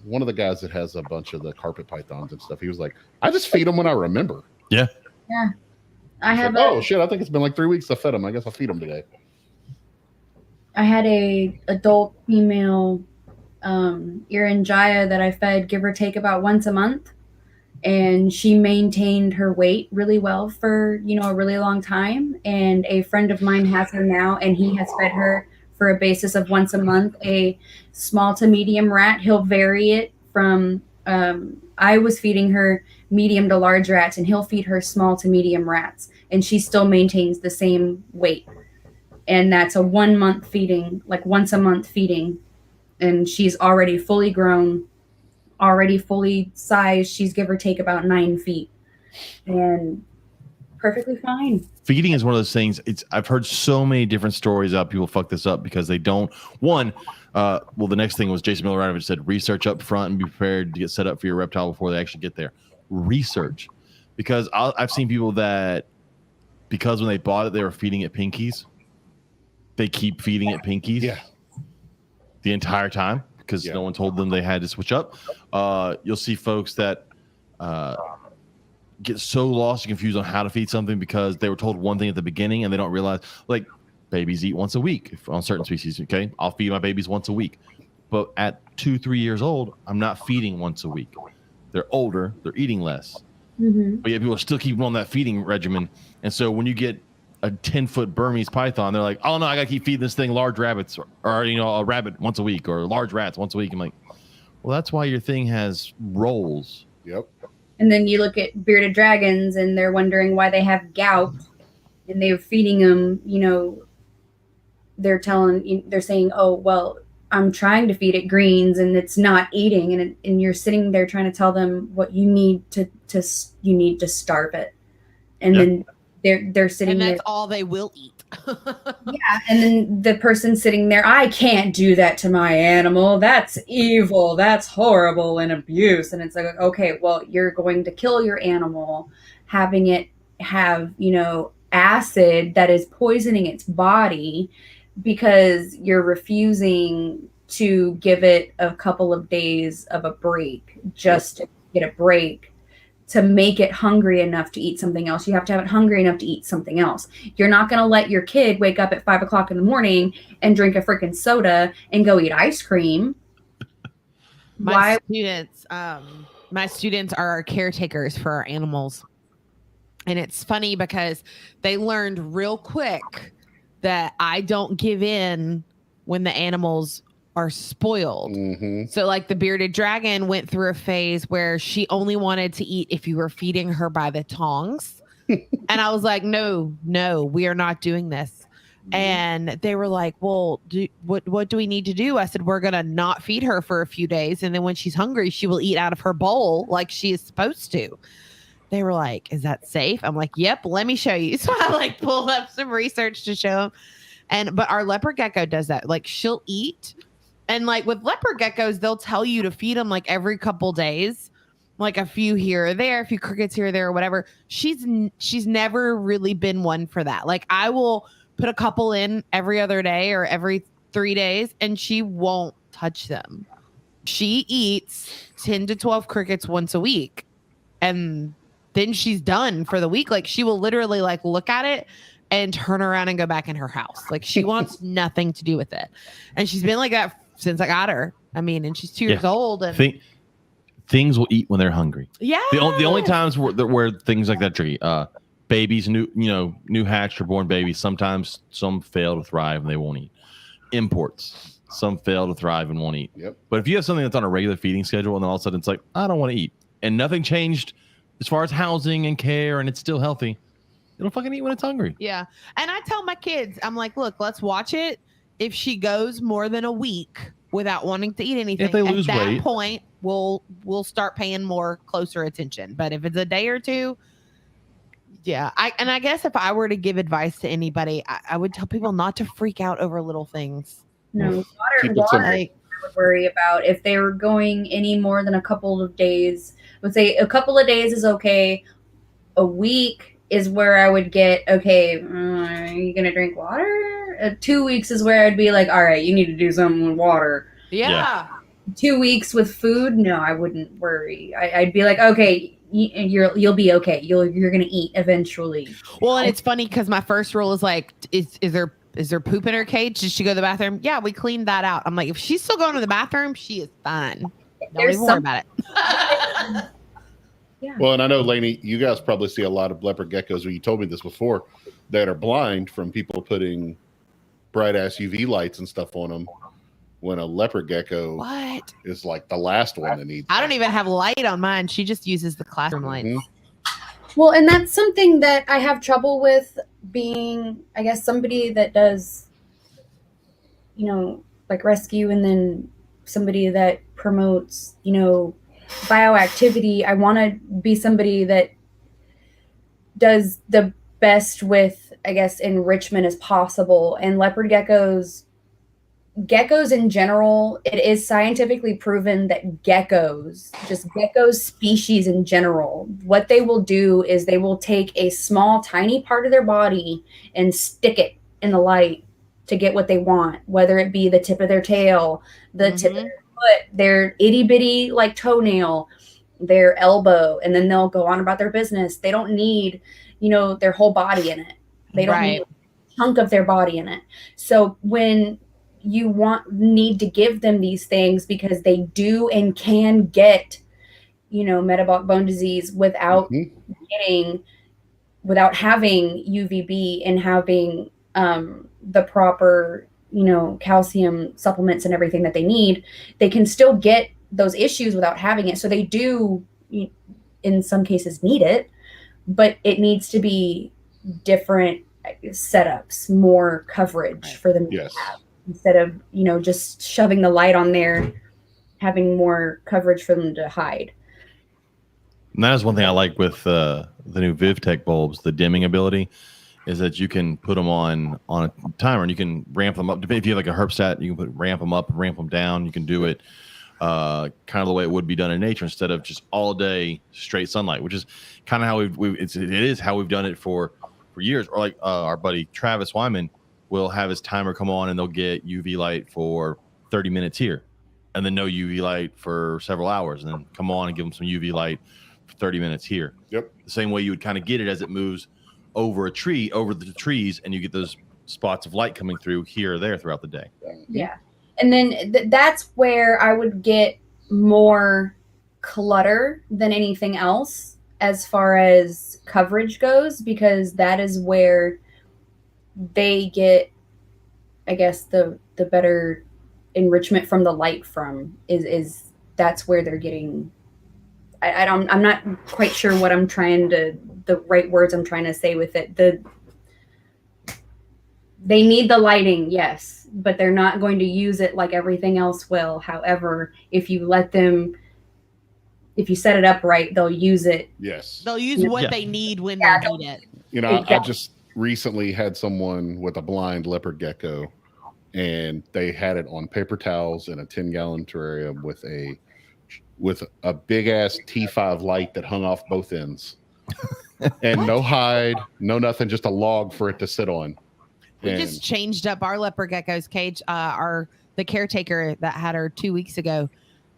S3: One of the guys that has a bunch of the carpet pythons and stuff. He was like, I just feed them when I remember.
S1: Yeah.
S4: Yeah. I have.
S3: Oh shit! I think it's been like 3 weeks I fed them. I guess I'll feed them today.
S4: I had a adult female Irian that I fed, give or take, about once a month, and she maintained her weight really well for a really long time. And a friend of mine has her now, and he has fed her for a basis of once a month a small to medium rat. He'll vary it from I was feeding her medium to large rats, and he'll feed her small to medium rats, and she still maintains the same weight. And that's a 1 month feeding, like once a month feeding. And she's already fully grown, already fully sized. She's give or take about 9 feet and perfectly fine.
S1: Feeding is one of those things. I've heard so many different stories about people fuck this up because they don't. The next thing was Jason Miller said, research up front and be prepared to get set up for your reptile before they actually get there. Research. Because I've seen people that, because when they bought it, they were feeding it pinkies. They keep feeding it pinkies the entire time because no one told them they had to switch up. You'll see folks that get so lost and confused on how to feed something because they were told one thing at the beginning and they don't realize, like, babies eat once a week on certain species. Okay, I'll feed my babies once a week, but at 2-3 years old, I'm not feeding once a week. They're older, they're eating less, but yet people still keep on that feeding regimen. And so when you get a 10-foot Burmese python, they're like, oh no, I gotta keep feeding this thing large rabbits or a rabbit once a week or large rats once a week. I'm like, well, that's why your thing has rolls.
S3: Yep.
S4: And then you look at bearded dragons and they're wondering why they have gout, and they're feeding them, they're saying, oh, well, I'm trying to feed it greens and it's not eating. And you're sitting there trying to tell them what you need to starve it. And then they're sitting there.
S2: And that's all they will eat.
S4: Yeah. And then the person sitting there, I can't do that to my animal. That's evil. That's horrible and abuse. And it's like, okay, well, you're going to kill your animal, having it have, acid that is poisoning its body because you're refusing to give it a couple of days of a break just to get a break. To make it hungry enough to eat something else, you have to have it hungry enough to eat something else. You're not going to let your kid wake up at 5 o'clock in the morning and drink a freaking soda and go eat ice cream.
S2: My students are our caretakers for our animals. And it's funny because they learned real quick that I don't give in when the animals are spoiled. So like the bearded dragon went through a phase where she only wanted to eat if you were feeding her by the tongs. And I was like, no, we are not doing this. And they were like, well, what do we need to do? I said, we're going to not feed her for a few days. And then when she's hungry, she will eat out of her bowl like she is supposed to. They were like, is that safe? I'm like, yep, let me show you. So I pulled up some research to show them. But our leopard gecko does that. Like she'll eat. And with leopard geckos, they'll tell you to feed them every couple days, like a few here or there, a few crickets here or there or whatever. She's never really been one for that. I will put a couple in every other day or every 3 days, and she won't touch them. She eats 10 to 12 crickets once a week, and then she's done for the week. She will literally look at it and turn around and go back in her house. She wants nothing to do with it. And she's been like that since I got her. I mean, and she's 2 years old. And
S1: things will eat when they're hungry.
S2: Yeah.
S1: The only times where things like that are tricky. Babies, new hatched or born babies, sometimes some fail to thrive and they won't eat. Imports, some fail to thrive and won't eat.
S3: Yep.
S1: But if you have something that's on a regular feeding schedule and then all of a sudden it's like, I don't want to eat, and nothing changed as far as housing and care, and it's still healthy, it'll fucking eat when it's hungry.
S2: Yeah. And I tell my kids, I'm like, look, let's watch it. If she goes more than a week without wanting to eat anything,
S1: if they lose
S2: at that
S1: weight,
S2: point, we'll start paying more closer attention. But if it's a day or two, yeah. I guess if I were to give advice to anybody, I would tell people not to freak out over little things.
S4: No, would worry about. If they were going any more than a couple of days, I would say a couple of days is okay. A week is where I would get, okay, are you going to drink water? 2 weeks is where I'd be like, all right, you need to do something with water.
S2: Yeah.
S4: 2 weeks with food? No, I wouldn't worry. I'd be like, okay, you'll be okay. You're going to eat eventually.
S2: Well, and it's funny because my first rule is like, is there poop in her cage? Did she go to the bathroom? Yeah, we cleaned that out. I'm like, if she's still going to the bathroom, she is fine. Don't even worry about it.
S4: Yeah.
S3: Well, and I know, Lainey, you guys probably see a lot of leopard geckos, you told me this before, that are blind from people putting bright ass UV lights and stuff on them. When a leopard gecko is like the last one that needs.
S2: I don't even have light on mine. She just uses the classroom lights.
S3: Mm-hmm.
S4: Well, and that's something that I have trouble with, being, I guess, somebody that does, like rescue, and then somebody that promotes, bioactivity. I want to be somebody that does the best with, I guess, enrichment as possible. And leopard geckos in general, it is scientifically proven that gecko species in general, what they will do is they will take a small, tiny part of their body and stick it in the light to get what they want, whether it be the tip of their tail, the tip of their foot, their itty bitty like toenail, their elbow, and then they'll go on about their business. They don't need, their whole body in it. They don't need a chunk of their body in it. So when you need to give them these things, because they do and can get, metabolic bone disease without having UVB and having the proper, calcium supplements and everything that they need. They can still get those issues without having it. So they do, in some cases, need it, but it needs to be different setups, more coverage for them to have. Instead of, just shoving the light on there, having more coverage for them to hide.
S1: And that is one thing I like with the new VivTech bulbs, the dimming ability, is that you can put them on a timer and you can ramp them up. If you have like a herpstat, you can ramp them up, ramp them down. You can do it kind of the way it would be done in nature, instead of just all day straight sunlight, which is kind of how it is how we've done it for years. Or like our buddy Travis Wyman will have his timer come on and they'll get UV light for 30 minutes here, and then no UV light for several hours, and then come on and give them some UV light for 30 minutes here.
S3: Yep. The
S1: same way you would kind of get it as it moves over the trees, and you get those spots of light coming through here or there throughout the day.
S4: Yeah. And then that's where I would get more clutter than anything else as far as coverage goes, because that is where they get, I guess, the better enrichment from the light from is that's where they're getting. I'm not quite sure what the right words I'm trying to say with it. They need the lighting, yes, but they're not going to use it like everything else will. However, if you set it up right, they'll use it.
S3: Yes.
S2: They'll use what they need when they need it.
S3: I just recently had someone with a blind leopard gecko, and they had it on paper towels in a 10-gallon terrarium with a big ass T5 light that hung off both ends, and no hide, no nothing, just a log for it to sit on.
S2: We just changed up our leopard gecko's cage. The caretaker that had her 2 weeks ago,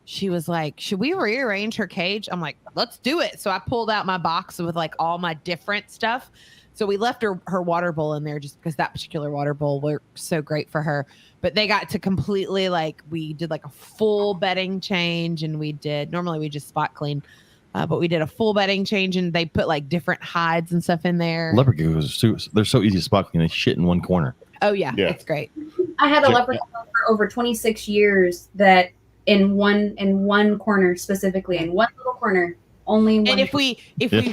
S2: she was like, should we rearrange her cage? I'm like, let's do it. So I pulled out my box with like all my different stuff. So we left her water bowl in there just because that particular water bowl worked so great for her. But they got to completely, we did like a full bedding change, and normally we just spot clean. But we did a full bedding change, and they put like different hides and stuff in there.
S1: Leopard geckos, they're so easy to spot clean. They shit in one corner.
S2: Oh yeah. It's great.
S4: I had a leopard gecko for over 26 years that in one corner, specifically in one little corner, only one.
S2: And if we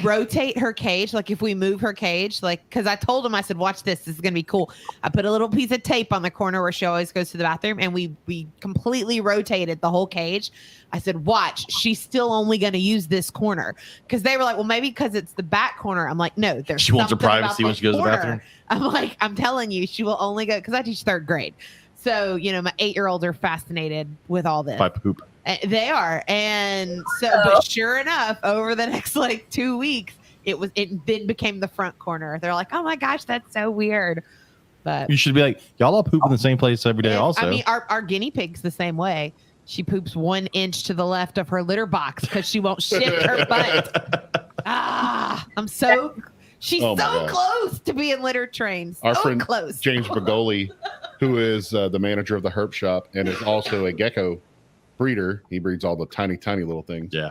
S2: rotate her cage, like if we move her cage, like, because I told him, I said, watch this is gonna be cool. I put a little piece of tape on the corner where she always goes to the bathroom, and we completely rotated the whole cage. I said, watch, she's still only gonna use this corner, because they were like, well, maybe because it's the back corner. I'm like, no,
S1: she wants her privacy when she goes to the bathroom.
S2: I'm like, I'm telling you, she will only go, because I teach third grade. So, my 8-year-olds are fascinated with all this.
S1: By poop.
S2: They are. And so, but sure enough, over the next 2 weeks, it then became the front corner. They're like, oh my gosh, that's so weird. But
S1: you should be like, y'all all poop in the same place every day. Also,
S2: I mean, our guinea pig's the same way. She poops 1 inch to the left of her litter box because she won't shift her butt. She's so close to being litter trained.
S3: Our
S2: so
S3: friend
S2: close.
S3: James Bagoli, who is the manager of the herp shop and is also a gecko breeder. He breeds all the tiny little things.
S1: Yeah.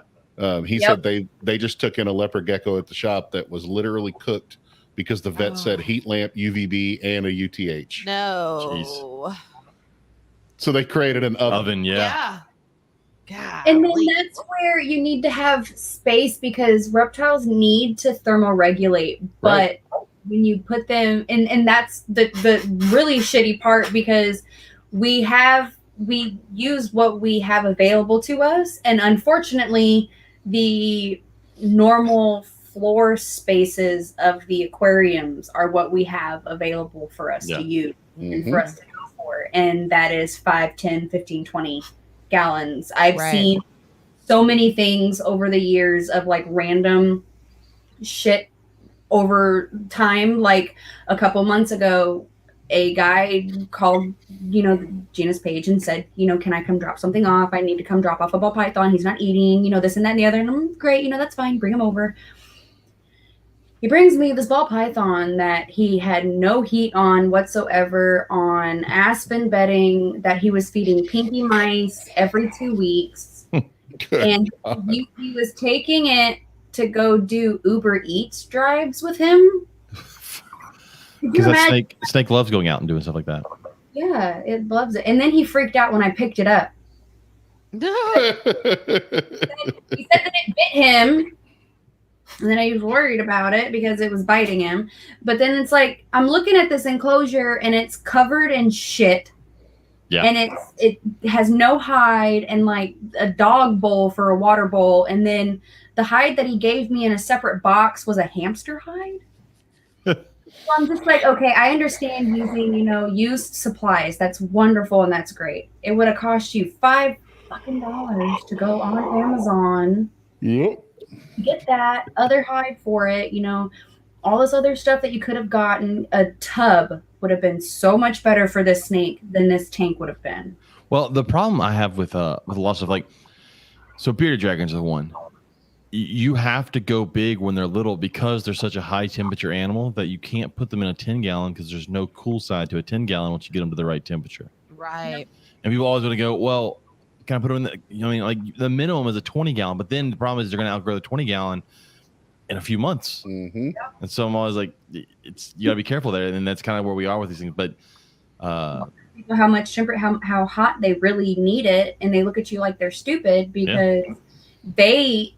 S3: He said they just took in a leopard gecko at the shop that was literally cooked because the vet said heat lamp, UVB, and a UTH.
S2: No.
S1: Jeez.
S3: So they created an oven.
S2: Yeah. God.
S4: And then that's where you need to have space because reptiles need to thermoregulate. But when you put them and that's the really shitty part because we use what we have available to us. And unfortunately, the normal floor spaces of the aquariums are what we have available for us to use and for us to go for. And that is 5, 10, 15, 20 gallons. I've seen so many things over the years of random shit over time. Like a couple months ago, a guy called, Gina's page and said, can I come drop something off? I need to come drop off a ball python. He's not eating, this and that and the other. And I'm great. That's fine. Bring him over. He brings me this ball python that he had no heat on whatsoever on aspen bedding that he was feeding pinky mice every 2 weeks. And he was taking it to go do Uber Eats drives with him.
S1: Because that snake loves going out and doing stuff like that.
S4: Yeah, it loves it. And then he freaked out when I picked it up. He said that it bit him. And then I was worried about it because it was biting him. But then it's I'm looking at this enclosure and it's covered in shit. Yeah. And it has no hide and a dog bowl for a water bowl. And then the hide that he gave me in a separate box was a hamster hide. So I'm just okay, I understand using, used supplies. That's wonderful and that's great. It would have cost you $5 to go on Amazon.
S3: Yep.
S4: Get that other hide for it, all this other stuff that you could have gotten. A tub would have been so much better for this snake than this tank would have been.
S1: Well, the problem I have with a lot of so bearded dragons are one. You have to go big when they're little because they're such a high temperature animal that you can't put them in a 10-gallon because there's no cool side to a 10-gallon once you get them to the right temperature.
S2: Right.
S1: And people always want to go, well, can I put them in the, the minimum is a 20-gallon, but then the problem is they're going to outgrow the 20-gallon in a few months.
S3: Mm-hmm.
S1: And so I'm always you got to be careful there. And that's kind of where we are with these things. But
S4: how much temperature, how hot they really need it. And they look at you like they're stupid because they,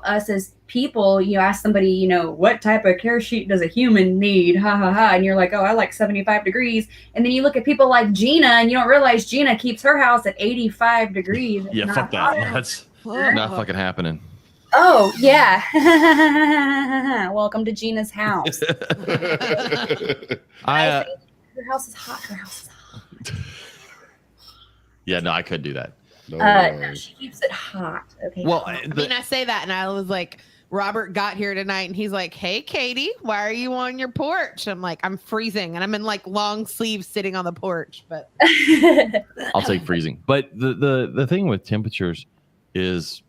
S4: us as people, you ask somebody, what type of care sheet does a human need? Ha ha ha. And you're like, oh, I like 75 degrees. And then you look at people like Gina and you don't realize Gina keeps her house at 85 degrees.
S1: Yeah, fuck that. That's not fucking happening.
S4: Oh, yeah. Welcome to Gina's house. Your house is hot. Her house is hot.
S1: Yeah, no, I could do that.
S4: No, she keeps it hot. Okay.
S2: Well, I say that, and I was like, Robert got here tonight, and he's like, "Hey, Katie, why are you on your porch?" I'm like, "I'm freezing," and I'm in long sleeves sitting on the porch. But
S1: I'll take freezing. But the thing with temperatures is,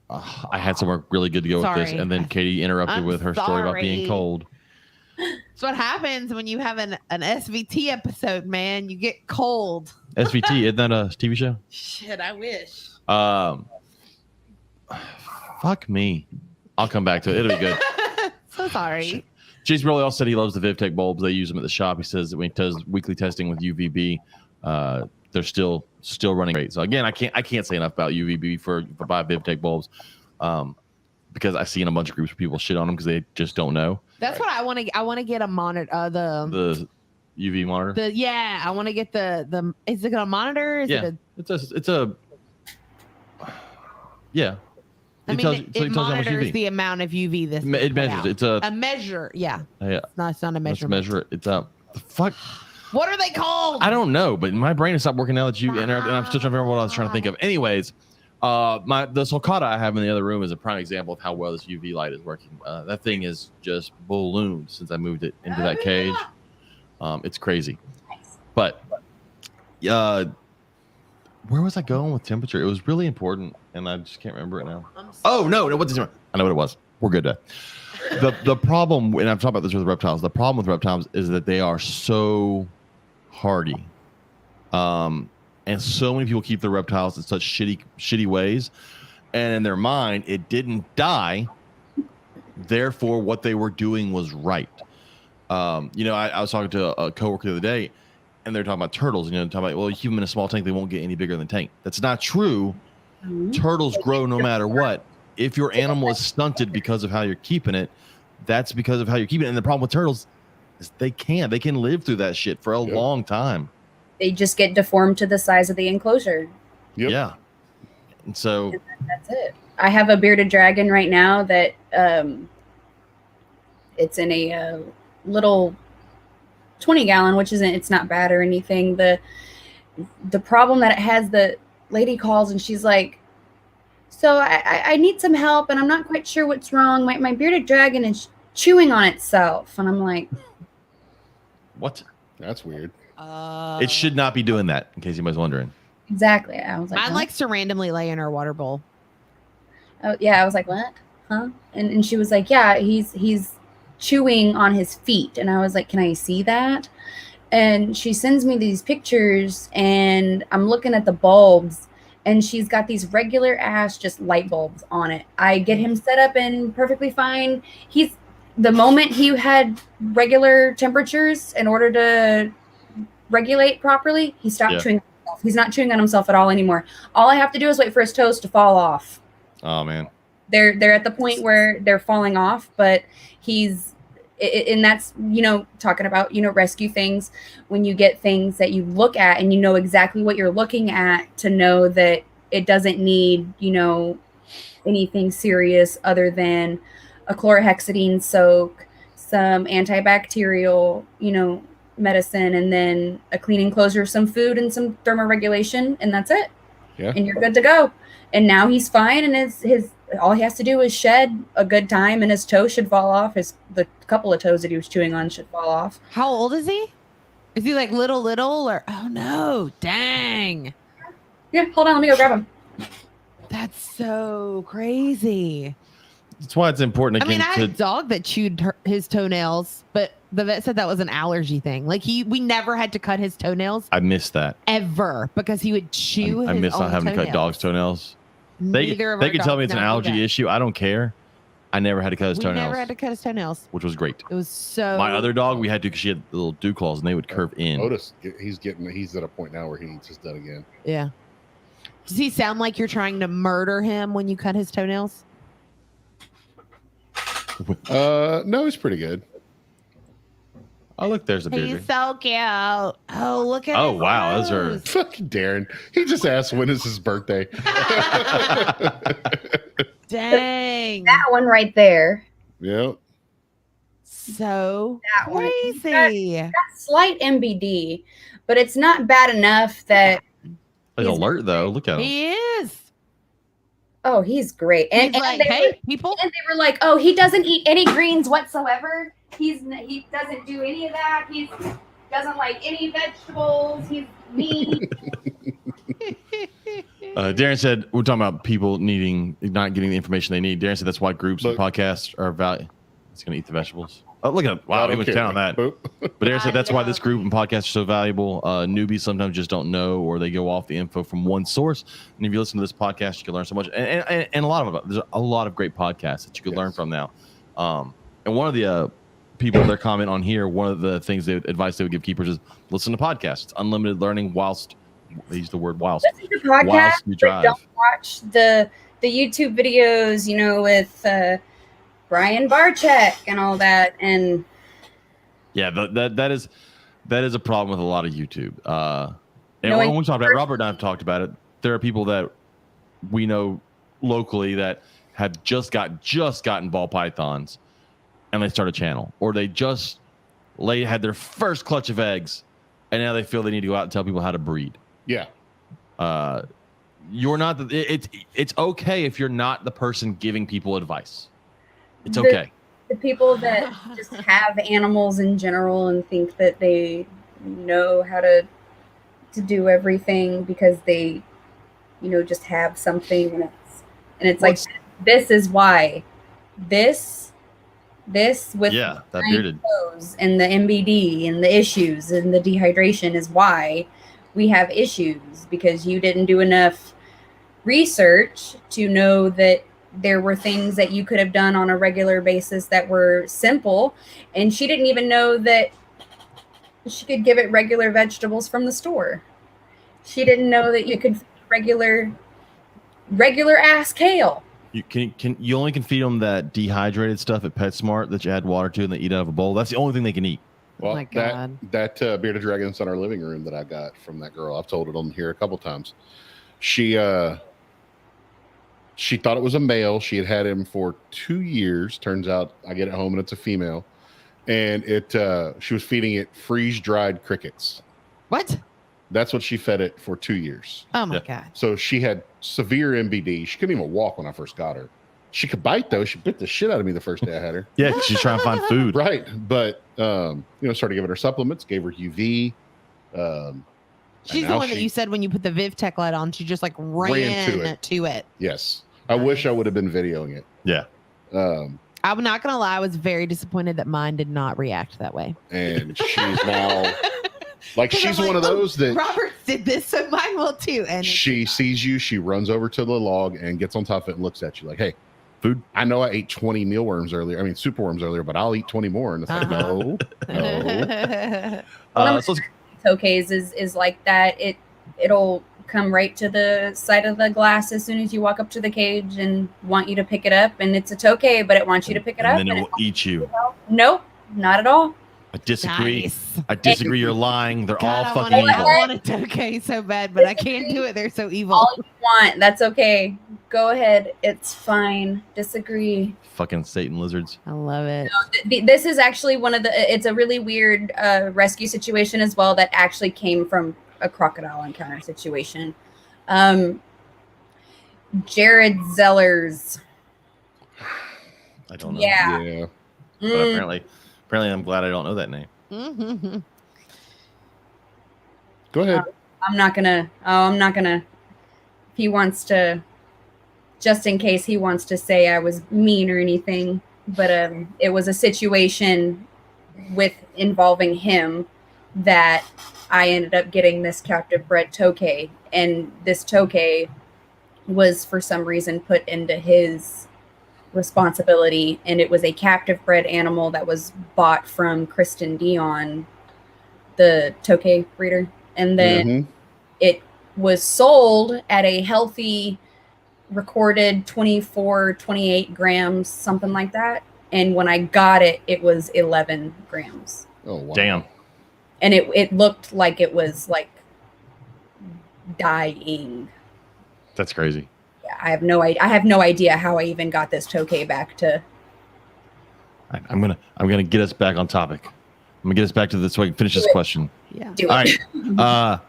S1: I had somewhere really good to go with this, and then Katie interrupted with her story about being cold.
S2: That's what happens when you have an SVT episode, man. You get cold.
S1: SVT, isn't that a TV show?
S2: Shit, I wish.
S1: Fuck me. I'll come back to it. It'll be good.
S2: So sorry.
S1: Jason Broly also said he loves the VivTech bulbs. They use them at the shop. He says that when he does weekly testing with UVB, they're still running great. So again, I can't say enough about UVB for buy VivTech bulbs. Because I've seen a bunch of groups of people shit on them because they just don't know.
S2: That's what I want to. I want to get a monitor.
S1: The UV monitor.
S2: I want to get the. Is it a monitor?
S1: It's a. Yeah.
S2: It monitors the amount of UV this.
S1: It measures. It's a
S2: measure. Yeah.
S1: Yeah.
S2: It's not a measurement.
S1: Let's measure it. It's a fuck.
S2: What are they called?
S1: I don't know, but my brain has stopped working now that you and I'm still trying to remember what I was trying to think of. Anyways, the sulcata I have in the other room is a prime example of how well this UV light is working. That thing is just ballooned since I moved it into that cage. It's crazy. But where was I going with temperature? It was really important, and I just can't remember it now. Oh no, what's this? I know what it was. We're good. The problem, and I've talked about this with reptiles. The problem with reptiles is that they are so hardy, and so many people keep their reptiles in such shitty ways, and in their mind, it didn't die. Therefore, what they were doing was right. I was talking to a coworker the other day, and they're talking about turtles, and talking about, well, you keep them in a small tank, they won't get any bigger than the tank. That's not true. Turtles grow no matter what. If your animal is stunted because of how you're keeping it, that's because of how you're keeping it. And the problem with turtles is they can live through that shit for a long time.
S4: They just get deformed to the size of the enclosure.
S3: Yep.
S1: Yeah. And so
S4: that's it. I have a bearded dragon right now that it's in a little 20-gallon, which it's not bad or anything. The problem that it has, the lady calls and she's like, so I need some help and I'm not quite sure what's wrong. My bearded dragon is chewing on itself. And I'm like,
S1: what?
S3: That's weird.
S1: It should not be doing that, in case anybody's wondering.
S4: Exactly. I was like,
S2: mine likes to randomly lay in her water bowl.
S4: Oh yeah, I was like, what? Huh? And she was like, yeah, he's chewing on his feet. And I was like, can I see that? And she sends me these pictures and I'm looking at the bulbs and she's got these regular ass just light bulbs on it. I get him set up and perfectly fine. The moment he had regular temperatures in order to regulate properly, he stopped chewing on himself. He's not chewing on himself at all anymore. All I have to do is wait for his toes to fall off.
S1: Oh man.
S4: They're at the point where they're falling off, but and that's, talking about, rescue things, when you get things that you look at and you know exactly what you're looking at to know that it doesn't need, anything serious other than a chlorhexidine soak, some antibacterial, medicine, and then a clean enclosure, some food and some thermoregulation, and that's it.
S3: Yeah.
S4: And you're good to go. And now he's fine, and his all he has to do is shed a good time, and his toes should fall off. The couple of toes that he was chewing on should fall off.
S2: How old is he? Is he like little or? Oh no! Dang.
S4: Yeah, hold on. Let me go grab him.
S2: That's so crazy.
S1: That's why it's important.
S2: I mean, I had a dog that chewed his toenails, but the vet said that was an allergy thing. Like we never had to cut his toenails.
S1: I missed that
S2: ever because he would chew.
S1: I miss not having to cut dogs' toenails. They could tell me it's an allergy issue. I don't care. I never had to cut his toenails.
S2: Never had to cut his toenails,
S1: which was great.
S2: It was so.
S1: My other dog, we had to, because she had little dew claws, and they would curve in.
S3: Otis, he's at a point now where he needs his done again.
S2: Yeah. Does he sound like you're trying to murder him when you cut his toenails?
S3: No, he's pretty good.
S1: Oh, look, there's a beard.
S2: He's so cute. Oh, look at.
S1: Oh, wow, those are.
S3: Fucking Darren. He just asked when is his birthday.
S2: Dang.
S4: That one right there.
S3: Yep.
S2: So
S4: that
S2: crazy.
S4: Got slight MBD, but it's not bad enough that.
S1: He's alert though. Look at him.
S2: He is.
S4: Oh, he's great. And,
S2: he's like, hey, people.
S4: And they were like, oh, he doesn't eat any greens whatsoever. He doesn't do any of that. He doesn't like any vegetables. He's mean.
S1: Darren said, we're talking about people not getting the information they need. Darren said that's why groups and podcasts are value. It's going to eat the vegetables. Oh, look at him. Wow, he was counting on that. But Darren said that's why this group and podcasts are so valuable. Newbies sometimes just don't know, or they go off the info from one source. And if you listen to this podcast, you can learn so much. And a lot of there's a lot of great podcasts that you can learn from now. And one of the people that comment on here, one of the advice they would give keepers is listen to podcasts. It's unlimited learning whilst they use the word whilst.
S4: Listen to podcasts,
S1: whilst you drive.
S4: Don't watch the YouTube videos, with Brian Barczyk and all that. And
S1: yeah, that is a problem with a lot of YouTube. And when we talked about, Robert and I have talked about it. There are people that we know locally that have just gotten ball pythons, and they start a channel, or they just had their first clutch of eggs, and now they feel they need to go out and tell people how to breed.
S3: Yeah.
S1: You're not it's okay if you're not the person giving people advice. It's
S4: The-
S1: okay.
S4: The people that just have animals in general and think that they know how to do everything because they, just have something, and it's like, this is why this with
S1: Yeah, that
S4: giant
S1: bearded.
S4: toes and the MBD and the issues and the dehydration is why we have issues, because you didn't do enough research to know that there were things that you could have done on a regular basis that were simple. And she didn't even know that she could give it regular vegetables from the store. She didn't know that you could feed regular ass kale.
S1: You only can feed them that dehydrated stuff at PetSmart that you add water to and they eat out of a bowl. That's the only thing they can eat.
S3: Well,
S2: Oh my God.
S3: that bearded dragon's in our living room that I got from that girl. I've told it on here a couple times. She thought it was a male. She had him for 2 years. Turns out I get it home and it's a female. And she was feeding it freeze-dried crickets.
S2: What?
S3: That's what she fed it for 2 years.
S2: Oh my
S1: Yeah.
S2: God.
S3: So she had severe MBD. She couldn't even walk when I first got her. She could bite though. She bit the shit out of me the first day I had her.
S1: Yeah, 'cause she's trying to find food.
S3: Right. But started giving her supplements, gave her UV.
S2: She's the one that you said when you put the VivTech light on, she just like ran to it.
S3: Yes. I wish I would have been videoing it.
S1: Yeah.
S2: I'm not gonna lie, I was very disappointed that mine did not react that way.
S3: And she's now like,
S2: 'Cause
S3: she's
S2: I'm
S3: one of those that
S2: Robert did this, so mine will too. And
S3: she sees you, she runs over to the log and gets on top of it and looks at you like, hey, food. I know I ate 20 mealworms earlier. I mean, superworms earlier, but I'll eat 20 more. And it's like, no.
S1: So
S4: Tokays is like that. It'll come right to the side of the glass as soon as you walk up to the cage and want you to pick it up, and it's a tokay, but it wants you to pick it up.
S1: and then it will eat you.
S4: Nope, not at all.
S1: I disagree.
S2: Nice.
S1: I disagree. You're lying. They're all
S2: God,
S1: fucking
S2: I
S1: evil.
S2: want a tokay so bad, but I can't do it. They're so evil.
S4: All you want, that's okay. Go ahead, it's fine. Disagree.
S1: Fucking Satan lizards.
S2: I love it.
S4: This is actually it's a really weird rescue situation as well that actually came from a crocodile encounter situation. Jared Zellers.
S1: I don't know.
S4: Yeah.
S1: But apparently I'm glad I don't know that name.
S2: Mm-hmm.
S3: Go ahead.
S4: I'm not gonna. If he wants to, just in case he wants to say I was mean or anything, but it was a situation involving him that I ended up getting this captive bred tokay, and this tokay was for some reason put into his responsibility, and it was a captive bred animal that was bought from Kristen Dion, the tokay breeder, and then it was sold at a healthy recorded 24 28 grams, something like that, and when I got it, it was 11 grams.
S3: Oh wow.
S1: Damn.
S4: And it looked like it was like dying.
S1: That's crazy.
S4: Yeah, I have no idea how I even got this tokay back to.
S1: I'm gonna get us back on topic. I'm gonna get us back to this so I can finish this question.
S2: Yeah.
S4: Do
S1: All
S4: it.
S1: right.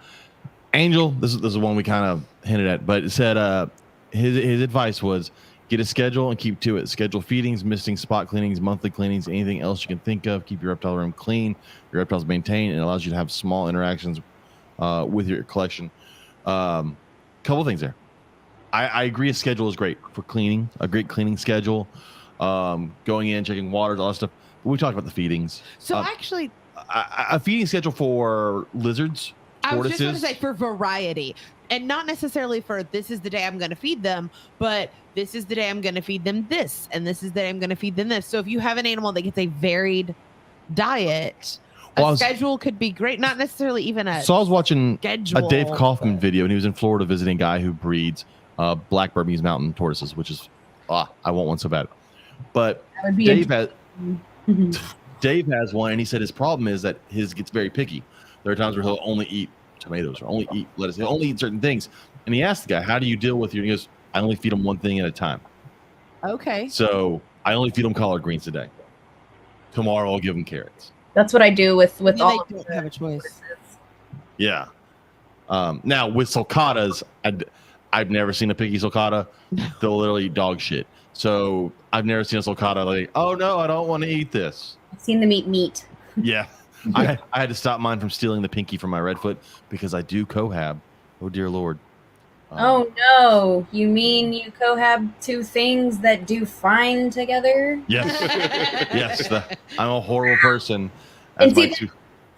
S1: Angel, this is one we kind of hinted at, but it said his advice was get a schedule and keep to it. Schedule feedings, missing spot cleanings, monthly cleanings, anything else you can think of. Keep your reptile room clean, your reptiles maintained, and it allows you to have small interactions with your collection. Couple things there. I agree a schedule is great for cleaning, a great cleaning schedule, going in, checking waters, all that stuff. But we talked about the feedings.
S2: So actually,
S1: A feeding schedule for lizards,
S2: I was just going to
S1: tortoises.
S2: say for variety, and not necessarily for this is the day I'm going to feed them, but this is the day I'm going to feed them this, and this is the day I'm going to feed them this. So if you have an animal that gets a varied diet, a schedule could be great. Not necessarily even a
S1: So I was watching
S2: schedule.
S1: a Dave Kaufman video, and he was in Florida visiting a guy who breeds black Burmese mountain tortoises, which is I want one so bad. But
S4: That would be
S1: Dave has one, and he said his problem is that his gets very picky. There are times where he'll only eat tomatoes or only eat lettuce. He'll only eat certain things. And he asked the guy, "How do you deal with your?" And he goes, "I only feed them one thing at a time.
S2: Okay.
S1: So I only feed them collard greens today. Tomorrow I'll give them carrots."
S4: That's what I do with
S2: Maybe
S4: all.
S2: they don't have a choice.
S1: Yeah. Now with sulcatas, I've never seen a piggy sulcata. They'll literally eat dog shit. So I've never seen a sulcata like, oh no, I don't want to eat this.
S4: I've seen them eat meat.
S1: Yeah. I had to stop mine from stealing the pinky from my redfoot because I do cohab. Oh dear Lord.
S4: Oh no! You mean you cohab two things that do fine together?
S1: Yes. Yes. I'm a horrible person.
S4: And see,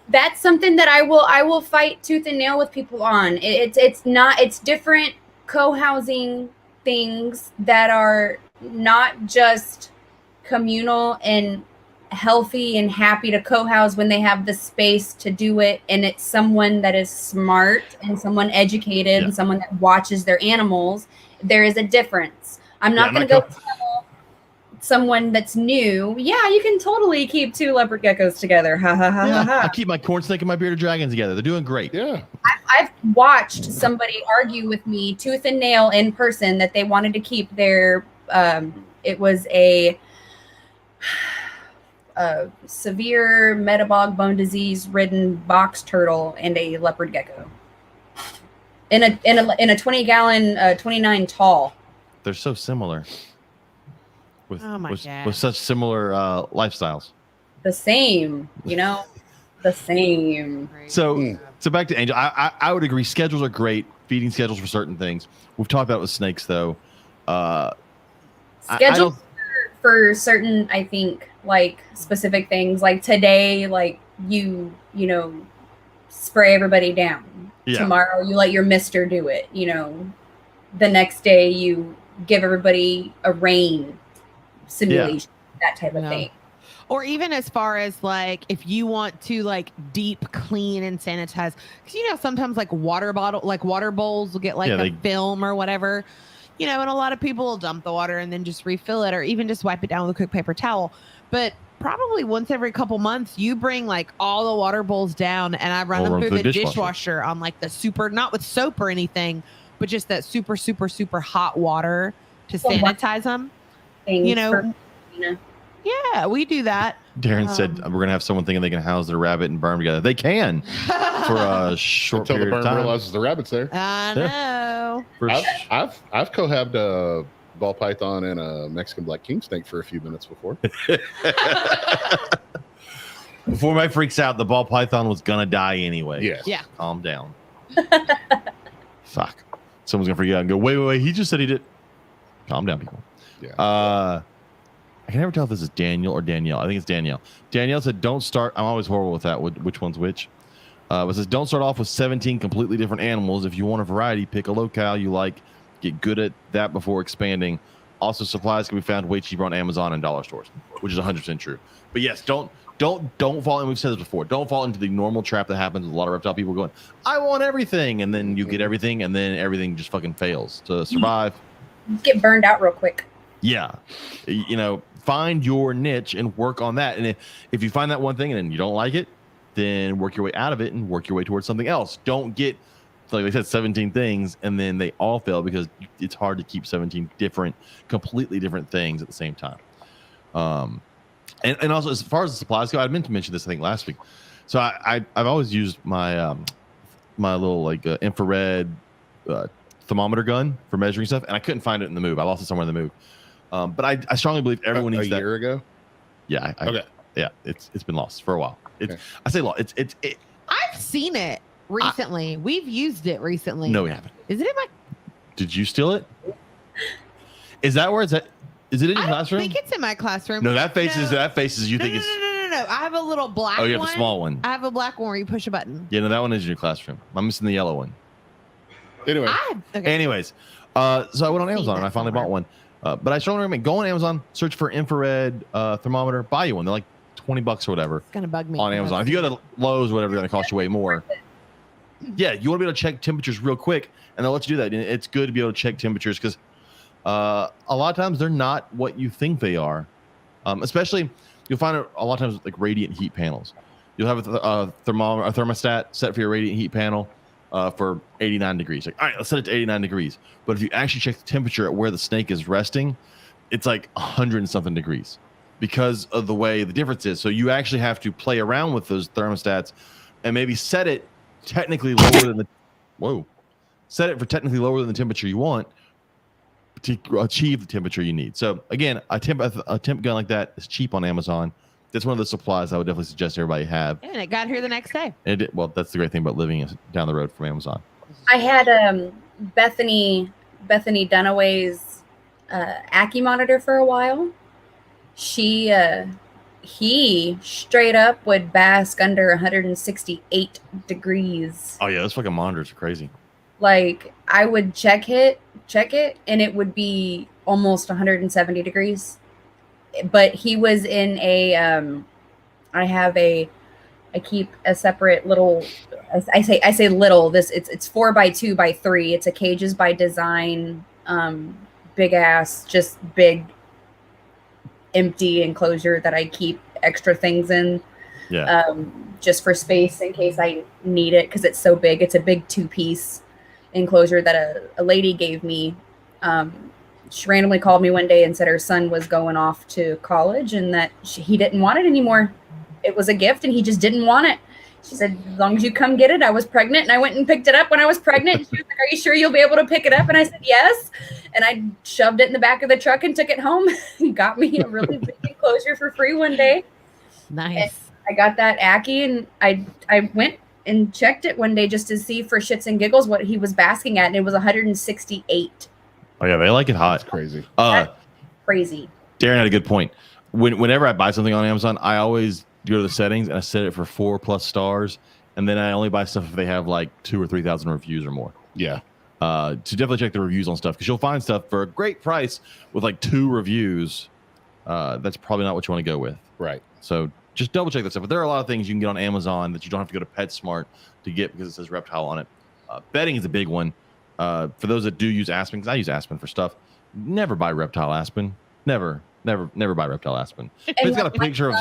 S4: that's something that I will fight tooth and nail with people on. It's different co-housing things that are not just communal and healthy and happy to co-house when they have the space to do it, and it's someone that is smart and someone educated and someone that watches their animals. There is a difference. I'm not going to go tell someone that's new, yeah, you can totally keep two leopard geckos together. Ha ha ha ha ha.
S1: I keep my corn snake and my bearded dragon together. They're doing great.
S3: Yeah.
S4: I've watched somebody argue with me tooth and nail in person that they wanted to keep their it was a severe metabolic bone disease ridden box turtle and a leopard gecko in a 20-gallon 29 tall. They're
S1: so similar with
S2: God.
S1: with such similar lifestyles.
S4: The same, the same.
S1: So back to Angel. I would agree. Schedules are great. Feeding schedules for certain things. We've talked about with snakes though.
S4: Schedules for certain, I think, like specific things. Like today, like you spray everybody down.
S1: Yeah.
S4: Tomorrow you let your mister do it. The next day you give everybody a rain simulation, that type of thing.
S2: Or even as far as like if you want to like deep clean and sanitize, because sometimes like water bowls will get like a film or whatever, and a lot of people will dump the water and then just refill it or even just wipe it down with a quick paper towel. But probably once every couple months, you bring like all the water bowls down and I run them through the dishwasher on like the super, not with soap or anything, but just that super, super, super hot water to sanitize them. Yeah, we do that.
S1: Darren said we're gonna have someone thinking they can house their rabbit and burn together. They can for a short
S3: until
S1: period
S3: the
S1: of
S3: burn
S1: time.
S3: realizes the rabbit's there.
S2: I know.
S3: I've cohabbed a ball python and a Mexican black king snake for a few minutes before.
S1: Before my freaks out, the ball python was gonna die anyway.
S3: Yes.
S2: Yeah.
S1: Calm down. Fuck. Someone's gonna freak out and go, wait. He just said he did. Calm down, people.
S3: Yeah.
S1: I can never tell if this is Daniel or Danielle. I think it's Danielle. Danielle said, don't start. I'm always horrible with that. Which one's which? But says, don't start off with 17 completely different animals. If you want a variety, pick a locale you like. Get good at that before expanding. Also, supplies can be found way cheaper on Amazon and dollar stores, which is 100% true. But yes, don't fall in. We've said this before. Don't fall into the normal trap that happens with a lot of reptile people going, I want everything. And then you get everything, and then everything just fucking fails to survive.
S4: Get burned out real quick.
S1: Yeah. Find your niche and work on that. And if you find that one thing and then you don't like it, then work your way out of it and work your way towards something else. Don't get, like I said, 17 things and then they all fail because it's hard to keep 17 completely different things at the same time. And also, as far as the supplies go, I meant to mention this, I think, last week. So I've always used my my little like infrared thermometer gun for measuring stuff, and I couldn't find it in the move. I lost it somewhere in the move. But I strongly believe everyone needs that.
S3: A year ago?
S1: Yeah.
S3: Okay.
S1: Yeah, it's been lost for a while.
S3: Okay.
S1: I say lost. It's
S2: I've seen it recently. We've used it recently.
S1: No, we haven't.
S2: Is it in my?
S1: Did you steal it? Is that where it's at? Is it in your classroom?
S2: I think it's in my classroom.
S1: No, that faces. You think it's.
S2: No. I have a little black one.
S1: Oh, you have the small one.
S2: I have a black one where you push a button.
S1: Yeah, no, that one is in your classroom. I'm missing the yellow one.
S3: Anyway.
S1: Anyways, so I went on Amazon and I finally bought one. But I strongly recommend go on Amazon, search for infrared thermometer, buy you one. They're like $20 or whatever.
S2: It's gonna bug me
S1: on Amazon. If you go to Lowe's, whatever, they're gonna cost you way more. Yeah, you want to be able to check temperatures real quick, and they'll let you do that. And it's good to be able to check temperatures because a lot of times they're not what you think they are. Especially, you'll find it a lot of times with like radiant heat panels. You'll have a thermostat set for your radiant heat panel for 89 degrees. Like, all right, let's set it to 89 degrees. But if you actually check the temperature at where the snake is resting, it's like 100 and something degrees because of the way the difference is. So you actually have to play around with those thermostats and maybe set it technically lower than the set it for technically lower than the temperature you want to achieve the temperature you need. So again, a temp gun like that is cheap on Amazon. That's one of the supplies I would definitely suggest everybody have.
S2: And it got here the next day.
S1: And well, that's the great thing about living down the road from Amazon.
S4: I had Bethany Dunaway's Ackie monitor for a while. He straight up would bask under 168 degrees.
S1: Oh yeah, those fucking monitors are crazy.
S4: Like I would check it, and it would be almost 170 degrees. But he was in a I keep a separate little, I say little, it's 4x2x3. It's a Cages by Design, big ass, just big empty enclosure that I keep extra things in.
S1: Yeah.
S4: Just for space in case I need it, because it's so big. It's a big 2-piece enclosure that a lady gave me. She randomly called me one day and said her son was going off to college and that he didn't want it anymore. It was a gift and he just didn't want it. She said, as long as you come get it. I was pregnant and I went and picked it up when I was pregnant. She was like, are you sure you'll be able to pick it up? And I said, yes. And I shoved it in the back of the truck and took it home and got me a really big enclosure for free one day.
S2: Nice.
S4: And I got that Ackie and I went and checked it one day just to see for shits and giggles what he was basking at. And it was 168.
S1: Oh yeah, they like it hot.
S3: That's crazy.
S4: Crazy.
S1: Darren had a good point. Whenever I buy something on Amazon, I always go to the settings and I set it for 4+ stars, and then I only buy stuff if they have like 2,000 or 3,000 reviews or more.
S3: Yeah.
S1: So definitely check the reviews on stuff because you'll find stuff for a great price with like 2 reviews. That's probably not what you want to go with.
S3: Right.
S1: So just double check that stuff. But there are a lot of things you can get on Amazon that you don't have to go to PetSmart to get because it says Reptile on it. Bedding is a big one. For those that do use Aspen, because I use Aspen for stuff, never buy Reptile Aspen. Never buy Reptile Aspen. If it's got a picture of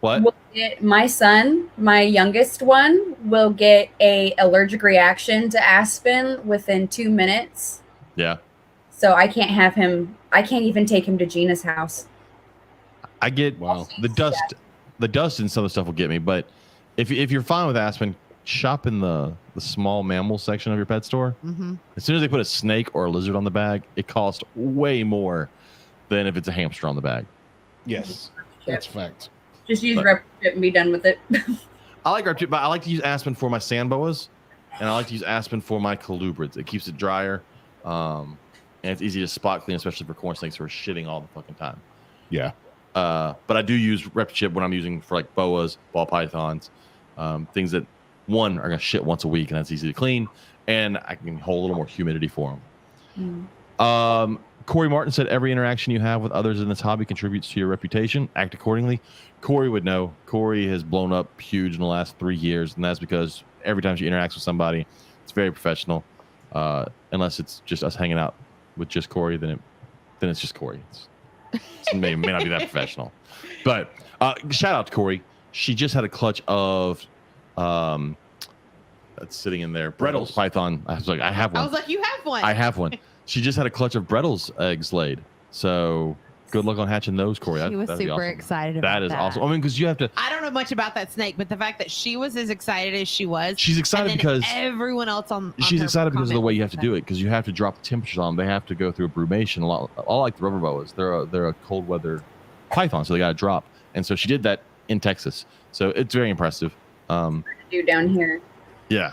S1: what?
S4: My son, my youngest one, will get a allergic reaction to Aspen within 2 minutes.
S1: Yeah.
S4: So I can't have him. I can't even take him to Gina's house.
S1: I get the dust. Yeah. The dust and some of the stuff will get me, but if you're fine with Aspen, shop in the small mammal section of your pet store.
S2: Mm-hmm.
S1: As soon as they put a snake or a lizard on the bag, it costs way more than if it's a hamster on the bag.
S3: Yes, that's a fact.
S4: Just use Reptile and be done with it.
S1: I like Reptile, but I like to use Aspen for my sand boas, and I like to use Aspen for my colubrids. It keeps it drier, and it's easy to spot clean, especially for corn snakes who are shitting all the fucking time.
S3: Yeah.
S1: But I do use Reptile when I'm using for like boas, ball pythons, things that are gonna shit once a week, and that's easy to clean, and I can hold a little more humidity for them. Corey Martin said every interaction you have with others in this hobby contributes to your reputation. Act accordingly. Corey would know. Corey has blown up huge in the last 3 years, and that's because every time she interacts with somebody, it's very professional. Unless it's just us hanging out with just Corey, then it's just Corey. It may not be that professional. But shout out to Corey. She just had a clutch of that's sitting in there. Brettles python. I was like, I have one.
S2: I was like, you have one.
S1: I have one. She just had a clutch of Brettles eggs laid. So good luck on hatching those, Corey.
S2: She was super excited about that.
S1: That is awesome. I mean, because you have to.
S2: I don't know much about that snake, but the fact that she was as excited as she was.
S1: She's excited because
S2: everyone else on
S1: she's excited because of the way you have to do it, because you have to drop the temperatures on them. They have to go through a brumation. All like the rubber boas. They're a cold weather python, so they got to drop. And so she did that in Texas. So it's very impressive.
S4: Do down here.
S1: Yeah.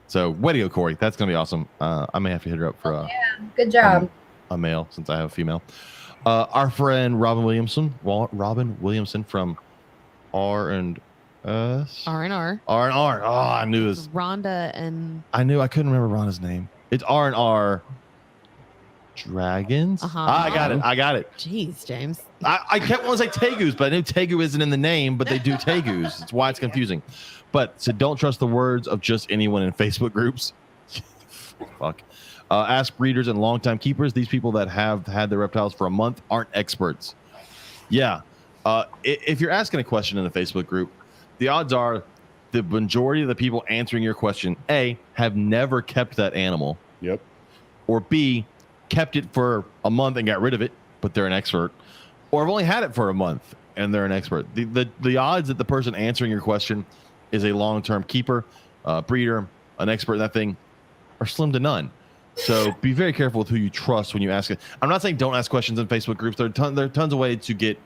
S1: So way to go, Corey. That's gonna be awesome. I may have to hit her up for
S4: good job.
S1: A male, since I have a female. Our friend Robin Williamson from R&S.
S2: R&R.
S1: R&R. Oh, I knew this.
S2: Rhonda and
S1: I couldn't remember Rhonda's name. It's R&R Dragons. I got it.
S2: Jeez, James.
S1: I kept wanting to say Tegus, but I knew Tegu isn't in the name, but they do Tegus. It's why it's confusing. But so don't trust the words of just anyone in Facebook groups. Fuck. Ask breeders and longtime keepers. These people that have had their reptiles for a month aren't experts. Yeah. If you're asking a question in the Facebook group, the odds are the majority of the people answering your question, A, have never kept that animal.
S3: Yep.
S1: Or B, kept it for a month and got rid of it, but they're an expert. Or have only had it for a month and they're an expert. The odds that the person answering your question is a long-term keeper breeder, an expert in that thing, are slim to none. So be very careful with who you trust when you ask it. I'm not saying don't ask questions in Facebook groups. There are tons of ways to get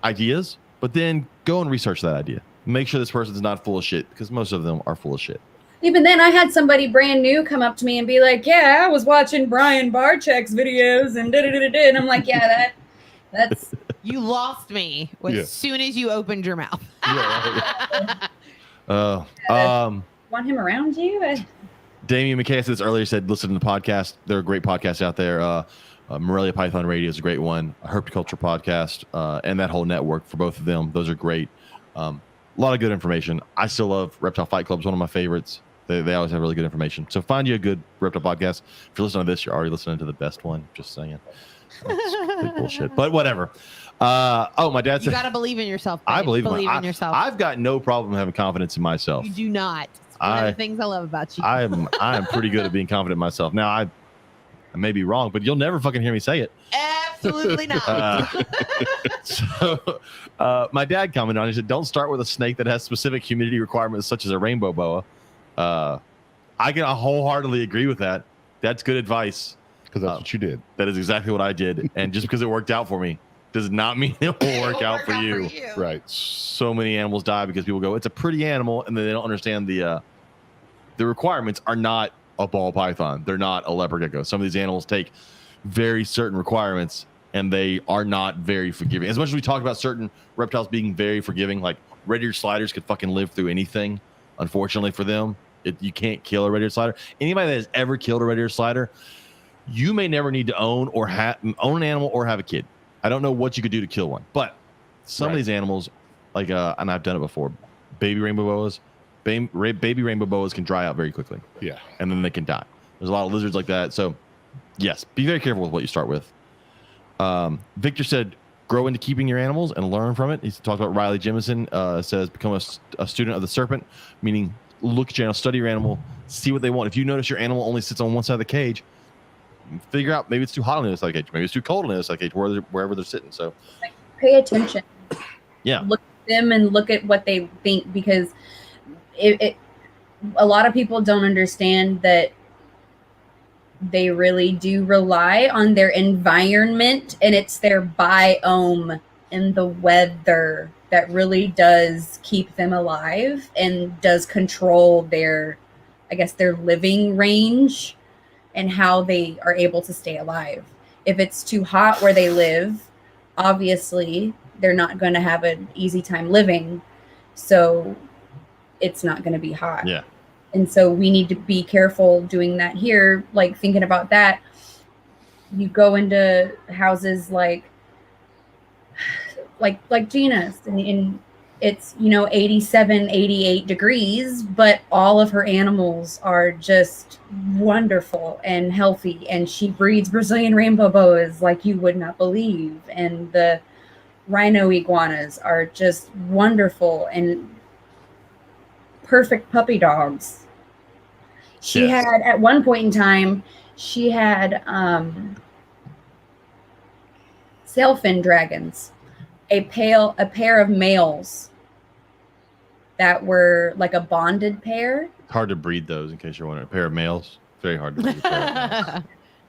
S1: ideas, but then go and research that idea. Make sure this person's not full of shit, because most of them are full of shit.
S4: Even then, I had somebody brand new come up to me and be like, "Yeah, I was watching Brian Barczyk's videos and da-da-da-da-da." And I'm like, "Yeah, that's."
S2: You lost me as soon as you opened your mouth.
S4: Want him around you?
S1: Damien McKay said this earlier, said listen to the podcast. There are great podcasts out there. Morelia Python Radio is a great one. A Herpculture podcast and that whole network for both of them. Those are great. A lot of good information. I still love Reptile Fight Club. It's one of my favorites. They always have really good information. So find you a good reptile podcast. If you're listening to this, you're already listening to the best one. Just saying. That's big bullshit. But whatever. My dad said,
S2: you gotta believe in yourself. Babe.
S1: I believe
S2: in yourself.
S1: I've got no problem having confidence in myself.
S2: You do not. It's one of the things I love about you.
S1: I am pretty good at being confident in myself. Now I may be wrong, but you'll never fucking hear me say it.
S2: Absolutely not.
S1: So my dad commented on it. He said, don't start with a snake that has specific humidity requirements such as a rainbow boa. I can wholeheartedly agree with that. That's good advice.
S3: Because that's what you did.
S1: That is exactly what I did. And just because it worked out for me does not mean it will work out for you.
S3: Right.
S1: So many animals die because people go, it's a pretty animal, and then they don't understand the requirements are not a ball python. They're not a leopard gecko. Some of these animals take very certain requirements, and they are not very forgiving. As much as we talk about certain reptiles being very forgiving, like red-eared sliders could fucking live through anything. Unfortunately for them, you can't kill a red-eared slider. Anybody that has ever killed a red-eared slider, you may never need to own an animal or have a kid. I don't know what you could do to kill one, but some of these animals, like and I've done it before, baby rainbow boas can dry out very quickly. Yeah, and then they can die. There's a lot of lizards like that. So, yes, be very careful with what you start with. Victor said, grow into keeping your animals and learn from it. He's talked about Riley Jemison. Says become a student of the Serpent, meaning look at your animal, study your animal, see what they want. If you notice your animal only sits on one side of the cage, figure out maybe it's too hot on the other side of the cage, maybe it's too cold on the other side of the cage, wherever they're sitting. So
S4: pay attention.
S1: Yeah,
S4: look at them and look at what they think, because a lot of people don't understand that they really do rely on their environment, and it's their biome and the weather that really does keep them alive and does control their living range and how they are able to stay alive. If it's too hot where they live, obviously they're not going to have an easy time living. So it's not going to be hot.
S1: Yeah.
S4: And so we need to be careful doing that here. Like thinking about that, you go into houses like Gina's, and it's 87, 88 degrees, but all of her animals are just wonderful and healthy, and she breeds Brazilian rainbow boas like you would not believe, and the rhino iguanas are just wonderful and perfect puppy dogs. She had, at one point in time, she had sailfin dragons, a pair of males that were like a bonded pair.
S1: It's hard to breed those, in case you're wondering. A pair of males, very hard to breed.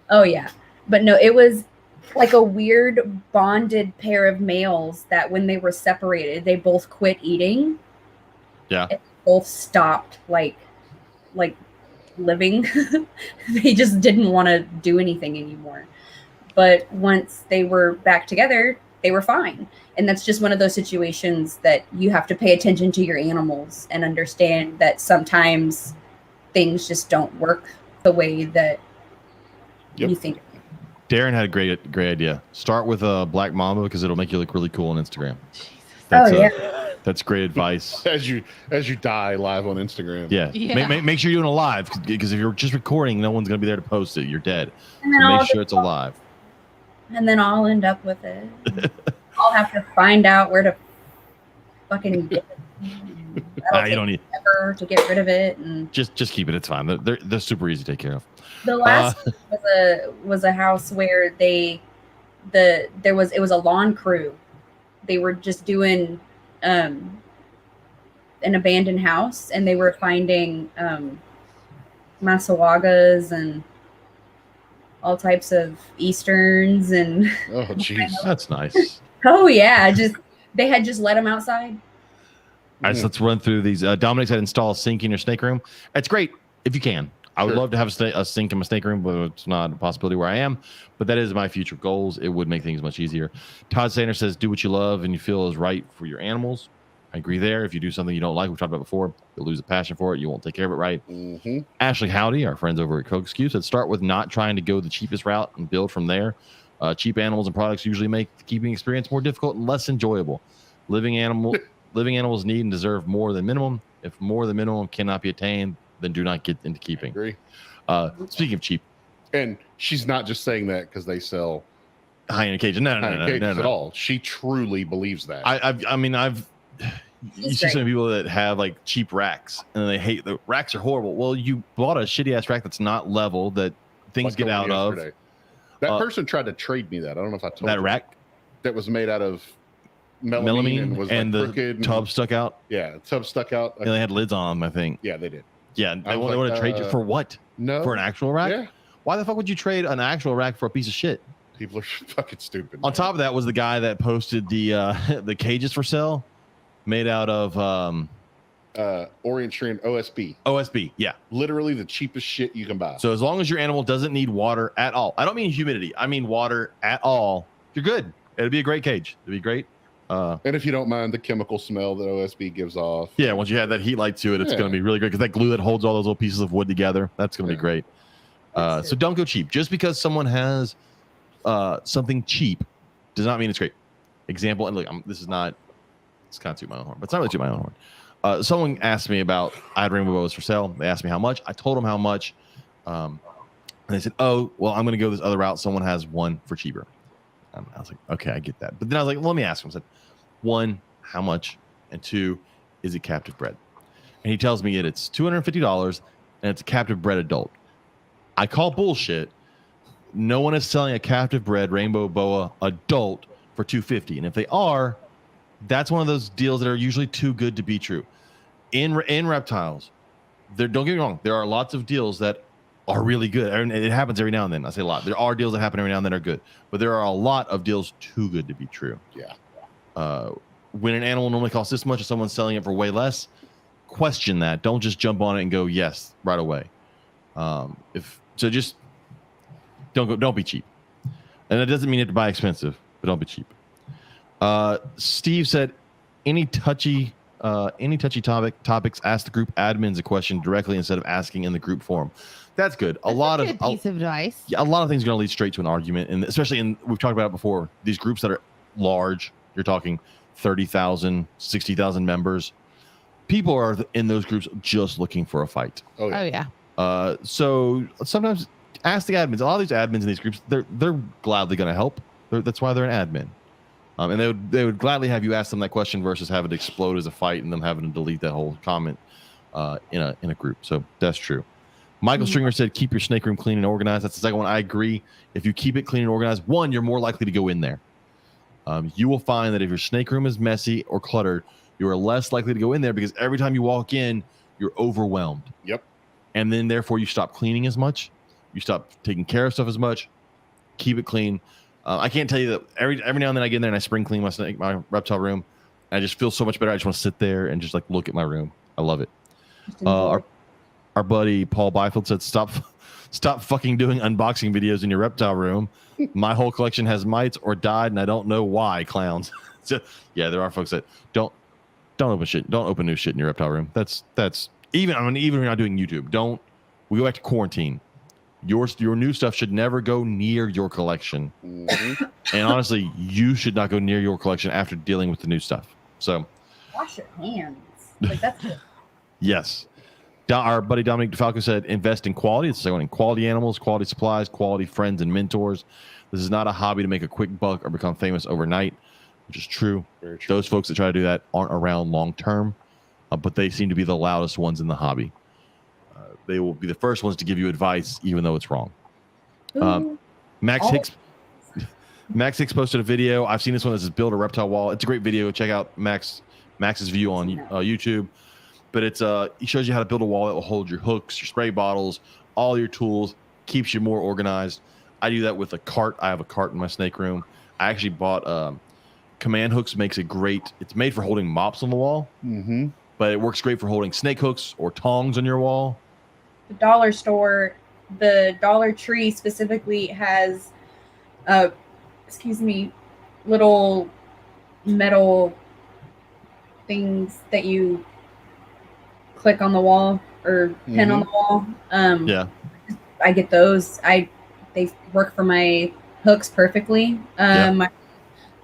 S4: Oh yeah, but no, it was like a weird bonded pair of males that when they were separated, they both quit eating.
S1: Yeah,
S4: both stopped like living. They just didn't want to do anything anymore. But once they were back together, they were fine. And that's just one of those situations that you have to pay attention to your animals and understand that sometimes things just don't work the way that you think.
S1: Darren had a great idea. Start with a black mamba because it'll make you look really cool on Instagram. That's great advice.
S3: As you die live on Instagram.
S1: Yeah. Make sure you're doing a live, because if you're just recording, no one's going to be there to post it. You're dead.
S4: And then
S1: so make sure it's alive.
S4: And then I'll end up with it. I'll have to find out where to fucking get it.
S1: You don't need
S4: to get rid of it. And
S1: just keep it. It's fine. They're super easy to take care of.
S4: The last was a house where it was a lawn crew. They were just doing an abandoned house, and they were finding masawagas and all types of Easterns and
S3: Oh, jeez.
S1: That's nice.
S4: oh yeah, they had just let them outside.
S1: All right, so let's run through these. Dominic said install a sink in your snake room. It's great if you can. I would love to have a sink in my snake room, but it's not a possibility where I am. But that is my future goals. It would make things much easier. Todd Sanders says, do what you love and you feel is right for your animals. I agree there. If you do something you don't like, we've talked about before, you'll lose a passion for it. You won't take care of it right. Ashley Howdy, our friends over at Coke Skew, said, start with not trying to go the cheapest route and build from there. Cheap animals and products usually make the keeping experience more difficult and less enjoyable. Living animals need and deserve more than minimum. If more than minimum cannot be attained, then do not get into keeping.
S3: Agree.
S1: Speaking of cheap,
S3: and she's not just saying that because they sell
S1: high-end cages. No,
S3: at all. She truly believes that.
S1: You see some people that have like cheap racks and they hate the racks are horrible. Well, you bought a shitty ass rack that's not level that things
S3: Like
S1: get out
S3: yesterday.
S1: of.
S3: That person tried to trade me that. I don't know if I told
S1: That
S3: you.
S1: rack
S3: That was made out of melamine and was
S1: and
S3: like
S1: the
S3: crooked
S1: tub stuck out.
S3: Yeah, the tub stuck out.
S1: And they had lids on them, I think.
S3: Yeah, they did.
S1: Yeah, they
S3: I was
S1: want
S3: like,
S1: to trade you for what?
S3: No.
S1: For an actual rack?
S3: Yeah.
S1: Why the fuck would you trade an actual rack for a piece of shit?
S3: People are fucking stupid.
S1: On top of that was the guy that posted the the cages for sale made out of
S3: Orient Strand OSB.
S1: OSB, yeah.
S3: Literally the cheapest shit you can buy.
S1: So as long as your animal doesn't need water at all, I don't mean humidity, I mean water at all, you're good. It'll be a great cage. It'll be great.
S3: And if you don't mind the chemical smell that OSB gives off.
S1: Yeah, once you add that heat light to it, it's going to be really great because that glue that holds all those little pieces of wood together, that's going to be great. So don't go cheap. Just because someone has something cheap does not mean it's great. Example, and look, this is not, it's kind of toot my own horn, but it's not really toot my own horn. Someone asked me about, I had rainbow boas for sale. They asked me how much. I told them how much. And they said, oh, well, I'm going to go this other route. Someone has one for cheaper. I was like, okay, I get that. But then I was like, well, let me ask him. I said, one, how much? And two, is it captive bred? And he tells me it's $250 and it's a captive bred adult. I call bullshit. No one is selling a captive bred rainbow boa adult for $250. And if they are, that's one of those deals that are usually too good to be true. In reptiles, don't get me wrong, there are lots of deals that are really good. And it happens every now and then. I say a lot. There are deals that happen every now and then are good, but there are a lot of deals too good to be true.
S3: Yeah.
S1: When an animal normally costs this much and someone's selling it for way less, question that. Don't just jump on it and go yes right away. Just don't be cheap. And that doesn't mean you have to buy expensive, but don't be cheap. Steve said, any touchy topics, ask the group admins a question directly instead of asking in the group forum. That's good.
S2: That's a good piece of advice.
S1: Yeah, a lot of things are going to lead straight to an argument, and especially we've talked about it before. These groups that are large, you're talking 30,000, 60,000 members. People are in those groups just looking for a fight.
S3: Oh yeah.
S1: So sometimes ask the admins. A lot of these admins in these groups, they're gladly going to help. That's why they're an admin. And they would gladly have you ask them that question versus have it explode as a fight and them having to delete that whole comment in a group. So that's true. Michael Stringer said, keep your snake room clean and organized. That's the second one. I agree. If you keep it clean and organized, one, you're more likely to go in there. You will find that if your snake room is messy or cluttered, you are less likely to go in there because every time you walk in, you're overwhelmed.
S3: Yep.
S1: And then therefore you stop cleaning as much. You stop taking care of stuff as much. Keep it clean. I can't tell you that every now and then I get in there and I spring clean my reptile room. And I just feel so much better. I just want to sit there and just like look at my room. I love it. Our buddy Paul Byfield said, stop fucking doing unboxing videos in your reptile room. My whole collection has mites or died and I don't know why, clowns. So yeah, there are folks that don't open shit. Don't open new shit in your reptile room. That's even when you're not doing YouTube. We go back to quarantine. Your new stuff should never go near your collection. And honestly, you should not go near your collection after dealing with the new stuff. So
S4: wash your hands. Like that's good.
S1: Yes. Our buddy Dominic DeFalco said, invest in quality. It's the second one. In quality animals, quality supplies, quality friends and mentors. This is not a hobby to make a quick buck or become famous overnight, which is true.
S3: Very true.
S1: Those folks that try to do that aren't around long term, but they seem to be the loudest ones in the hobby. They will be the first ones to give you advice, even though it's wrong. Max Hicks posted a video. I've seen this one. This is Build a Reptile Wall. It's a great video. Check out Max's view on YouTube. but it shows you how to build a wall that will hold your hooks, your spray bottles, all your tools, keeps you more organized. I do that with a cart. I have a cart in my snake room. I actually bought command hooks. Makes it great. It's made for holding mops on the wall, but it works great for holding snake hooks or tongs on your wall.
S4: The dollar store, the Dollar Tree specifically has, little metal things that you click on the wall or pin on the wall.
S1: Yeah.
S4: I get those. They work for my hooks perfectly.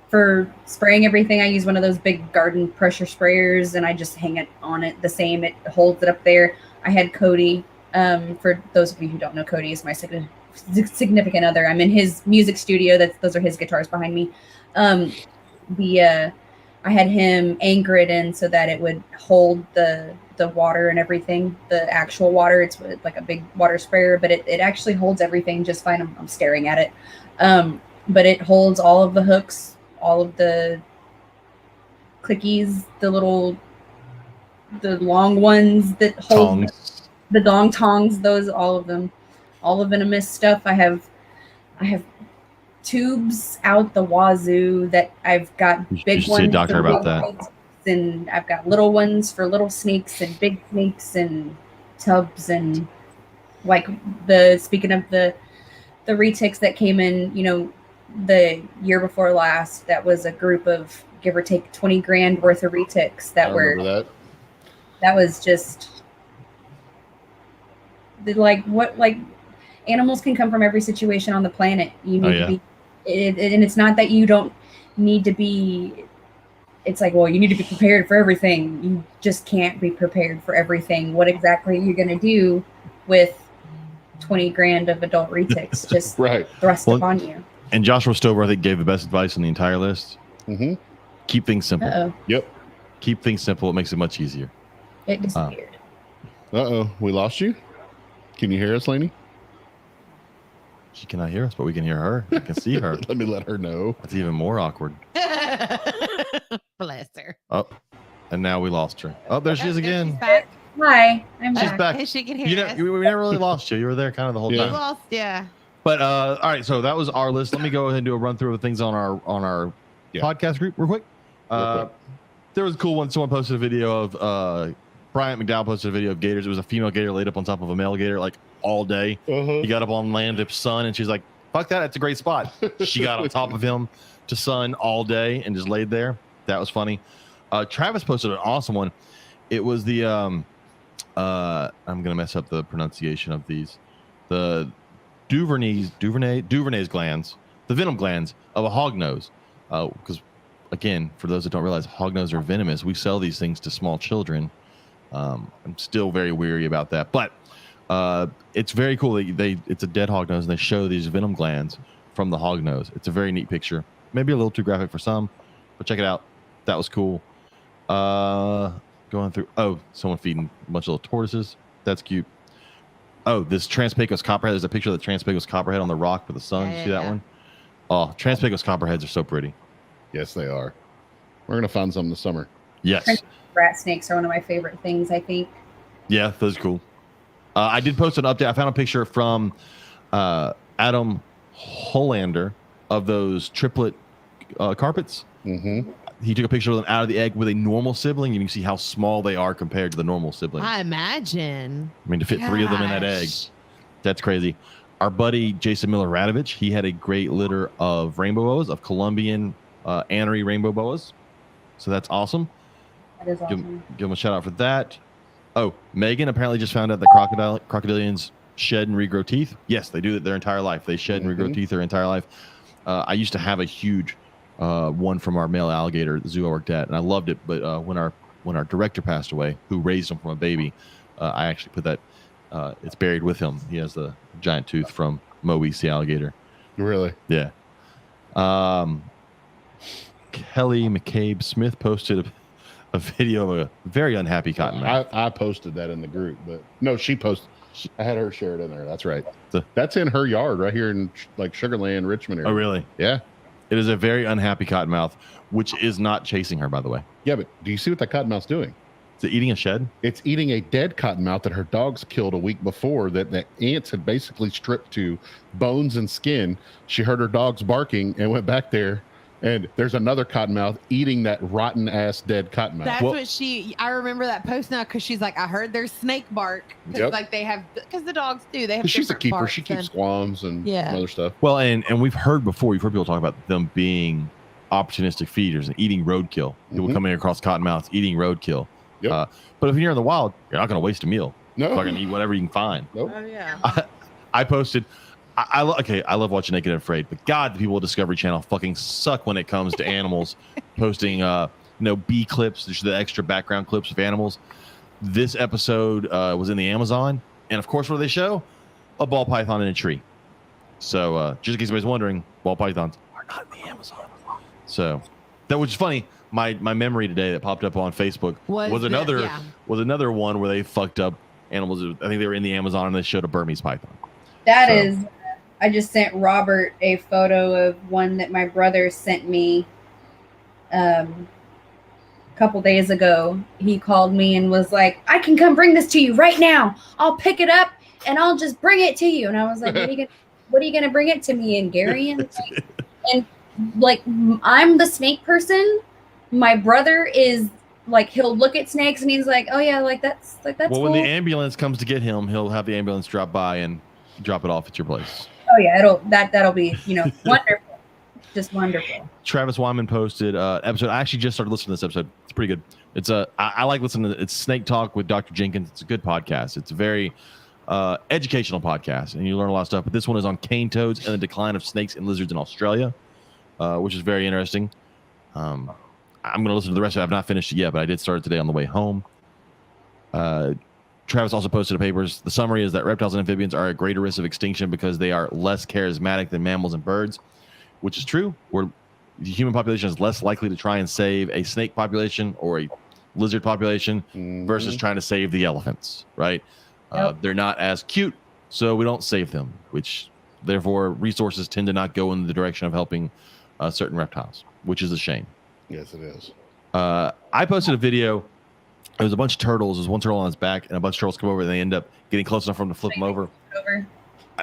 S4: For spraying everything, I use one of those big garden pressure sprayers, and I just hang it on it the same. It holds it up there. I had Cody. For those of you who don't know, Cody is my significant other. I'm in his music studio. Those are his guitars behind me. I had him anchor it in so that it would hold the water and everything, the actual water. It's like a big water sprayer, but it actually holds everything just fine. I'm staring at it. But it holds all of the hooks, all of the clickies, the long ones that hold the dong tongs, those, all of them, all the venomous stuff. I have tubes out the wazoo that I've got big ones.
S1: See a doctor about that.
S4: And I've got little ones for little snakes and big snakes and tubs, and like speaking of the retics that came in, the year before last, that was a group of give or take 20 grand worth of retics that was just animals can come from every situation on the planet. You need to be, and it's not that you don't need to be. It's like, well, you need to be prepared for everything. You just can't be prepared for everything. What exactly are you going to do with 20 grand of adult retics just thrust upon you?
S1: And Joshua Stover, I think, gave the best advice on the entire list. Keep things simple.
S4: Uh-oh.
S3: Yep.
S1: Keep things simple. It makes it much easier.
S4: It disappeared.
S3: We lost you. Can you hear us, Lainey?
S1: She cannot hear us, but we can hear her. We can see her.
S3: Let me let her know.
S1: That's even more awkward.
S2: Bless her.
S1: Oh, and now we lost her. Oh, there she is again.
S2: She's back.
S4: Hi, I'm
S1: She's
S4: back.
S1: back.
S2: She can hear us.
S1: We never really lost you. You were there kind of the whole
S2: We
S1: time.
S2: lost, yeah.
S1: But all right, so that was our list. Let me go ahead and do a run through of things on our podcast group real quick. There was a cool one. Someone posted a video of Bryant McDowell posted a video of gators. It was a female gator laid up on top of a male gator like all day. He got up on land to sun, and she's like, "Fuck that! It's a great spot." She got on top of him to sun all day and just laid there. That was funny. Travis posted an awesome one. It was the I'm gonna mess up the pronunciation of these. The Duvernay's glands, the venom glands of a hognose. Because again, for those that don't realize, hognoses are venomous. We sell these things to small children. I'm still very weary about that, but it's very cool. It's a dead hognose, and they show these venom glands from the hognose. It's a very neat picture. Maybe a little too graphic for some, but check it out. That was cool. Going through. Oh, someone feeding a bunch of little tortoises. That's cute. Oh, this Transpecos copperhead. There's a picture of the Transpecos copperhead on the rock with the sun. See that one? Oh, Transpecos copperheads are so pretty.
S3: Yes, they are. We're gonna find some this summer.
S1: Yes.
S4: Rat snakes are one of my favorite things, I think.
S1: Yeah, those are cool. I did post an update. I found a picture from Adam Hollander of those triplet carpets. He took a picture of them out of the egg with a normal sibling. You can see how small they are compared to the normal sibling.
S2: I imagine.
S1: I mean, to fit 3 of them in that egg, that's crazy. Our buddy Jason Miller Radovich, he had a great litter of rainbow boas, of Colombian anery rainbow boas. So that's awesome.
S4: That is awesome.
S1: Give him a shout out for that. Oh, Megan apparently just found out that crocodilians shed and regrow teeth. Yes, they do that their entire life. They shed and regrow teeth their entire life. I used to have a huge one from our male alligator the zoo I worked at, and I loved it. But when our director passed away, who raised him from a baby, I actually put that. It's buried with him. He has the giant tooth from Moe Sea alligator.
S3: Really?
S1: Yeah. Kelly McCabe Smith posted a video of a very unhappy cottonmouth.
S3: I posted that in the group, but no, she posted. I had her share it in there. That's right. That's in her yard right here in like Sugarland, Richmond area.
S1: Oh, really?
S3: Yeah.
S1: It is a very unhappy cottonmouth, which is not chasing her, by the way.
S3: Yeah, but do you see what that cottonmouth's doing?
S1: Is it eating a shed?
S3: It's eating a dead cottonmouth that her dogs killed a week before that the ants had basically stripped to bones and skin. She heard her dogs barking and went back there, and there's another cottonmouth eating that rotten ass dead cottonmouth.
S2: That's what I remember that post now because she's like, I heard there's snake bark.
S3: Yep.
S2: Like they have, because the dogs do. They have.
S3: She's a keeper.
S2: barks
S3: She keeps squams and other stuff.
S1: Well, and we've heard before. You've heard people talk about them being opportunistic feeders and eating roadkill. People coming across cottonmouths eating roadkill.
S3: Yep.
S1: But if you're in the wild, you're not going to waste a meal.
S3: No.
S1: Fucking eat whatever you can find.
S3: Nope.
S2: Oh yeah.
S1: I posted. I love watching Naked and Afraid, but God, the people at Discovery Channel fucking suck when it comes to animals. Posting, B clips, there's the extra background clips of animals. This episode was in the Amazon, and of course, what do they show? A ball python in a tree. So, just in case anybody's wondering, ball pythons are not in the Amazon. So, that was funny. My memory today that popped up on Facebook was another one where they fucked up animals. I think they were in the Amazon and they showed a Burmese python.
S4: I just sent Robert a photo of one that my brother sent me a couple days ago. He called me and was like, I can come bring this to you right now. I'll pick it up and I'll just bring it to you. And I was like, what are you gonna bring it to me in, Gary? And I'm the snake person. My brother is like, he'll look at snakes and he's like, oh yeah, that's
S1: well,
S4: cool.
S1: when the ambulance comes to get him, he'll have the ambulance drop by and drop it off at your place.
S4: Oh yeah, that'll be wonderful, just wonderful.
S1: Travis Wyman posted episode. I actually just started listening to this episode. It's pretty good. It's I like listening to it's Snake Talk with Dr. Jenkins. It's a good podcast. It's a very educational podcast, and you learn a lot of stuff. But this one is on cane toads and the decline of snakes and lizards in Australia, which is very interesting. I'm going to listen to the rest of it. I've not finished it yet, but I did start it today on the way home. Travis also posted a papers. The summary is that reptiles and amphibians are at greater risk of extinction because they are less charismatic than mammals and birds, which is true. The human population is less likely to try and save a snake population or a lizard population versus trying to save the elephants, right? Yep. They're not as cute, so we don't save them, which therefore resources tend to not go in the direction of helping certain reptiles, which is a shame.
S3: Yes, it is.
S1: I posted a video. There was a bunch of turtles. There's one turtle on his back, and a bunch of turtles come over, and they end up getting close enough for him to flip them over.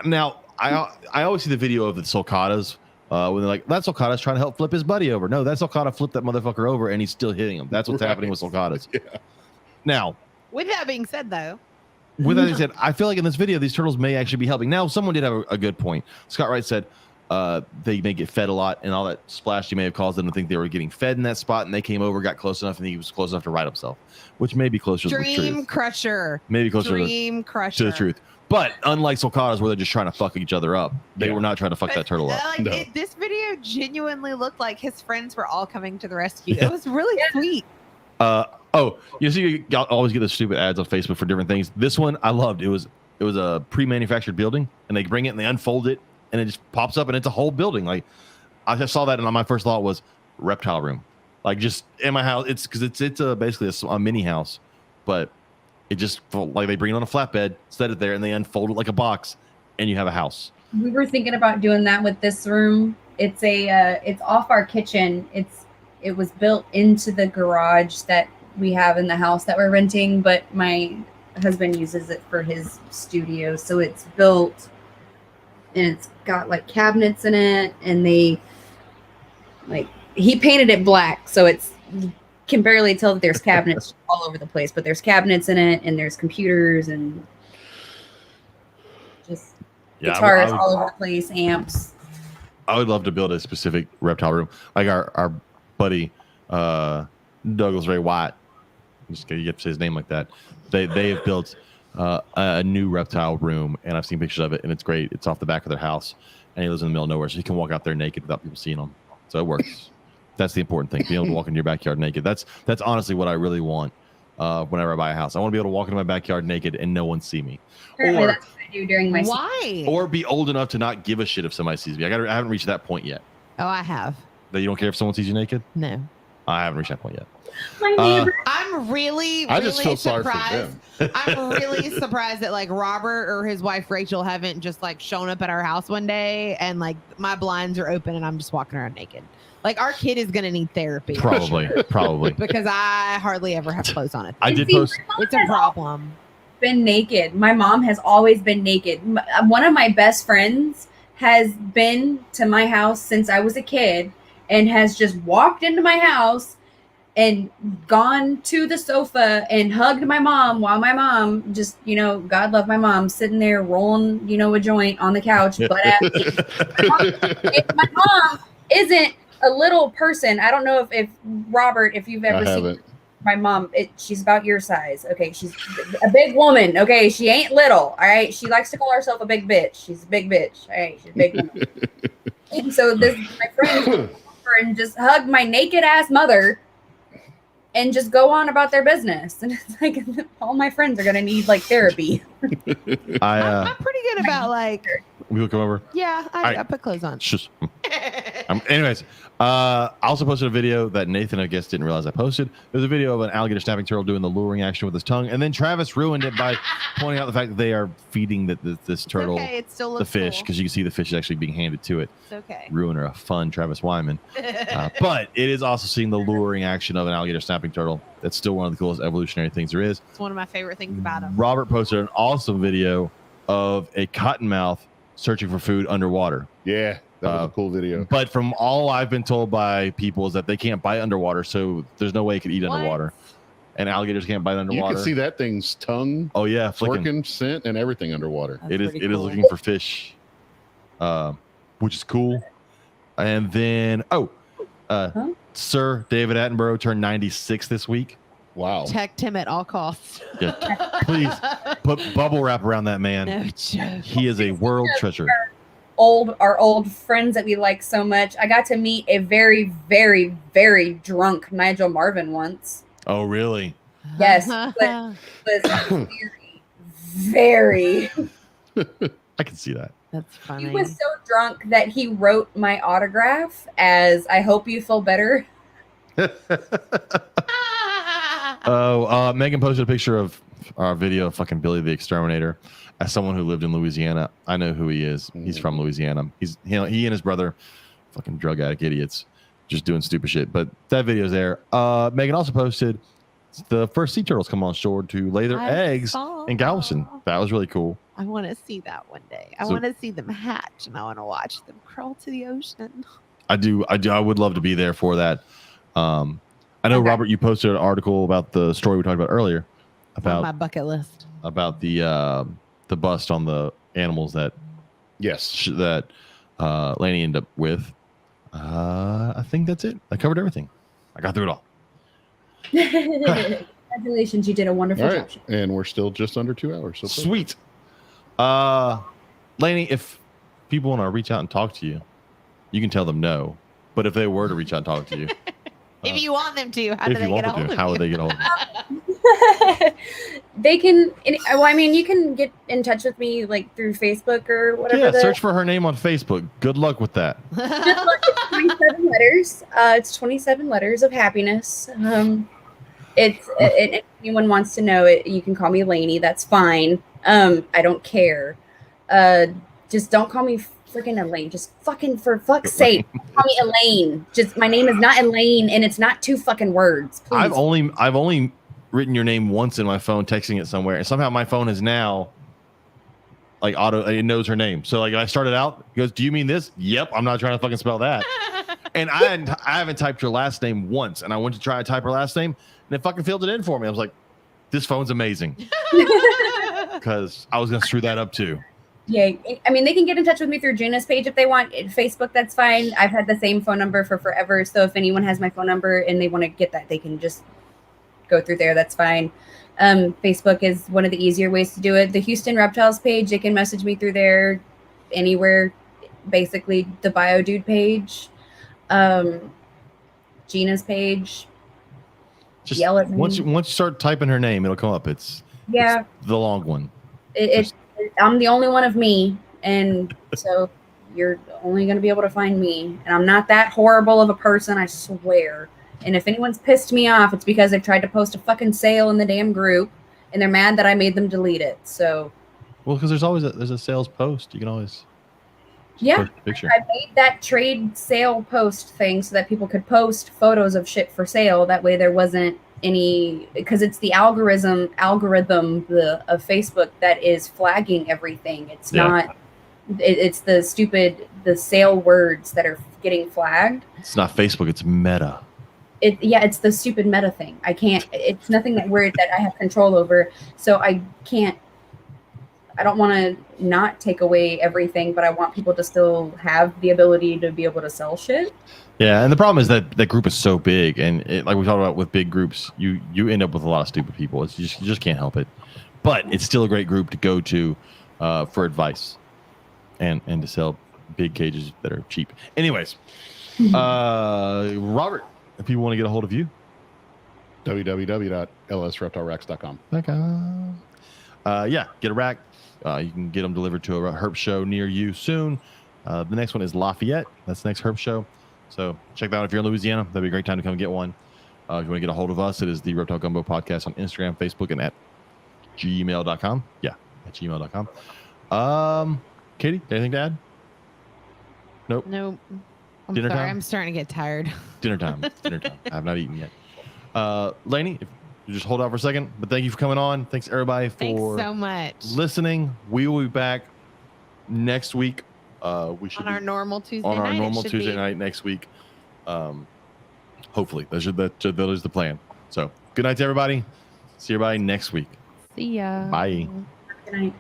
S1: Now, I always see the video of the sulcatas when they're like, that sulcata's trying to help flip his buddy over. No, that sulcata flipped that motherfucker over, and he's still hitting him. That's what's happening with sulcatas. Yeah. Now,
S2: with that being said, though,
S1: I feel like in this video, these turtles may actually be helping. Now, someone did have a good point. Scott Wright said, they may get fed a lot, and all that splash may have caused them to think they were getting fed in that spot, and they came over, got close enough, and he was close enough to right himself, which may be closer to the truth.
S2: Dream crusher.
S1: Maybe closer to the truth. But unlike sulcatas, where they're just trying to fuck each other up, they were not trying to fuck that turtle up.
S2: This video genuinely looked like his friends were all coming to the rescue. It was really sweet.
S1: You see, you always get the stupid ads on Facebook for different things. This one I loved. It was a pre-manufactured building, and they bring it and they unfold it, and it just pops up, and it's a whole building. Like, I just saw that, and my first thought was reptile room. Like, just in my house, it's because it's basically a mini house, but it just like they bring it on a flatbed, set it there, and they unfold it like a box, and you have a house.
S4: We were thinking about doing that with this room. It's it's off our kitchen. It was built into the garage that we have in the house that we're renting, but my husband uses it for his studio, so it's built. And it's got like cabinets in it, and he painted it black, so you can barely tell that there's cabinets all over the place, but there's cabinets in it, and there's computers and just guitars all over the place, amps.
S1: I would love to build a specific reptile room, like our buddy Douglas Ray White. You get to say his name like that. They have built a new reptile room, and I've seen pictures of it, and it's great. It's off the back of their house, and he lives in the middle of nowhere, so he can walk out there naked without people seeing him. So it works. That's the important thing, being able to walk into your backyard naked. That's honestly what I really want whenever I buy a house. I want to be able to walk into my backyard naked and no one see me.
S4: Apparently that's what I do during my
S1: Or be old enough to not give a shit if somebody sees me. I haven't reached that point yet.
S2: Oh, I have.
S1: That you don't care if someone sees you naked?
S2: No.
S1: I haven't reached that point yet.
S4: My neighbor.
S2: I'm really,
S3: I just
S2: really
S3: feel sorry for
S2: surprised. I'm really surprised that like Robert or his wife Rachel haven't just like shown up at our house one day and like my blinds are open and I'm just walking around naked. Like our kid is gonna need therapy.
S1: Probably.
S2: Because I hardly ever have clothes on it.
S1: I did post.
S2: It's a problem.
S4: Been naked. My mom has always been naked. One of my best friends has been to my house since I was a kid and has just walked into my house and gone to the sofa and hugged my mom while my mom just, God love my mom, sitting there rolling, a joint on the couch. But my mom isn't a little person. I don't know if Robert, if you've ever seen my mom, she's about your size. Okay. She's a big woman. Okay. She ain't little. All right. She likes to call herself a big bitch. She's a big bitch. All right. She's a big woman. And so my friend and just hug my naked ass mother and just go on about their business. And it's like all my friends are going to need like therapy.
S2: I'm pretty good about like.
S1: We will come over.
S2: Yeah, I put clothes on.
S1: Just, anyways, I also posted a video that Nathan, I guess, didn't realize I posted. There's a video of an alligator snapping turtle doing the luring action with his tongue, and then Travis ruined it by pointing out the fact that they are feeding this turtle
S2: it still looks
S1: the fish,
S2: cool.
S1: because you can see the fish is actually being handed to it.
S2: It's okay.
S1: Ruiner, a fun Travis Wyman. But it is also seeing the luring action of an alligator snapping turtle. That's still one of the coolest evolutionary things there is.
S2: It's one of my favorite things about him.
S1: Robert posted an awesome video of a cottonmouth searching for food underwater.
S3: Yeah, that was a cool video.
S1: But from all I've been told by people is that they can't bite underwater, so there's no way it could eat underwater. And alligators can't bite underwater.
S3: You can see that thing's tongue.
S1: Oh yeah,
S3: working, scent, and everything underwater.
S2: That's
S1: it is
S2: cool.
S1: looking for fish, which is cool. And then Sir David Attenborough turned 96 this week.
S3: Wow.
S2: Protect him at all costs.
S1: Yeah, please put bubble wrap around that man.
S2: No joke.
S1: He is a world treasure.
S4: Our old friends that we like so much. I got to meet a very, very, very drunk Nigel Marven once.
S1: Oh, really?
S4: Yes, but was very.
S1: I can see that.
S2: That's funny.
S4: He was so drunk that he wrote my autograph as "I hope you feel better."
S1: Megan posted a picture of our video of fucking Billy the Exterminator. As someone who lived in Louisiana, I know who he is. He's from Louisiana. He and his brother, fucking drug addict idiots, just doing stupid shit. But that video's there. Megan also posted the first sea turtles come on shore to lay their eggs in Galveston. That was really cool.
S2: I want to see that one day. I want to see them hatch, and I want to watch them crawl to the ocean.
S1: I do. I would love to be there for that. I know, Robert, you posted an article about the story we talked about earlier. About
S2: on my bucket list.
S1: About the bust on the animals that Laney ended up with. I think that's it. I covered everything. I got through it all.
S4: Congratulations, you did a wonderful job.
S3: And we're still just under 2 hours. So
S1: sweet. Laney, if people want to reach out and talk to you, you can tell them no. But if they were to reach out and talk to you,
S2: if you want them to, how do they get a hold of you?
S1: How would they get a hold of you?
S4: They can. Well, I mean, you can get in touch with me like through Facebook or whatever.
S1: Yeah, search for her name on Facebook. Good luck with that.
S4: Good luck. It's 27 letters. It's 27 letters of happiness. If anyone wants to know it, you can call me Lainey. That's fine. I don't care. Just don't call me freaking Elaine. Just fucking for fuck's sake, call me Elaine. Just my name is not Elaine, and it's not 2 fucking words. Please.
S1: I've only written your name once in my phone, texting it somewhere, and somehow my phone is now like it knows her name. So like if I started out, it goes, "Do you mean this?" Yep. I'm not trying to fucking spell that. And I haven't typed her last name once, and I went to try to type her last name, and it fucking filled it in for me. I was like, "This phone's amazing," because I was gonna screw that up too.
S4: Yeah, I mean, they can get in touch with me through Gina's page if they want. Facebook, that's fine. I've had the same phone number for forever. So if anyone has my phone number and they want to get that, they can just go through there. That's fine. Facebook is one of the easier ways to do it. The Houston Reptiles page, they can message me through there anywhere. Basically, the Bio Dude page, Gina's page.
S1: Just
S4: yell at me.
S1: Once you start typing her name, it'll come up. It's the long one.
S4: I'm the only one of me, and so you're only going to be able to find me. And I'm not that horrible of a person, I swear. And if anyone's pissed me off, it's because they've tried to post a fucking sale in the damn group, and they're mad that I made them delete it. So,
S1: well, because there's a sales post. You can always post a picture.
S4: I made that trade sale post thing so that people could post photos of shit for sale. That way, there wasn't any, because it's the algorithm of Facebook that is flagging everything. It's not. It's the sale words that are getting flagged.
S1: It's not Facebook. It's Meta.
S4: It's the stupid Meta thing. I can't. It's nothing that I have control over. So I can't. I don't want to not take away everything, but I want people to still have the ability to be able to sell shit.
S1: Yeah, and the problem is that group is so big, and like we talked about with big groups, you end up with a lot of stupid people. You just can't help it. But it's still a great group to go to for advice and to sell big cages that are cheap. Anyways, Robert, if people want to get a hold of you,
S3: www.lsreptileracks.com.
S1: Get a rack. You can get them delivered to a herp show near you soon. The next one is Lafayette. That's the next herp show. So check that out if you're in Louisiana. That'd be a great time to come get one. If you want to get a hold of us, it is the Reptile Gumbo podcast on Instagram, Facebook, and at gmail.com. Yeah, at gmail.com. Katie, anything to add? Nope.
S2: I'm
S1: Dinner
S2: sorry.
S1: time?
S2: I'm starting to get tired.
S1: Dinner time. Dinner time. I have not eaten yet. Lainey, if you just hold out for a second, but thank you for coming on. Thanks everybody for
S2: so much
S1: listening. We will be back next week. We should
S2: on our normal Tuesday
S1: on
S2: night.
S1: our normal Tuesday night next week. Hopefully, that is the plan. So good night to everybody. See everybody next week.
S2: See ya.
S1: Bye.
S4: Good night.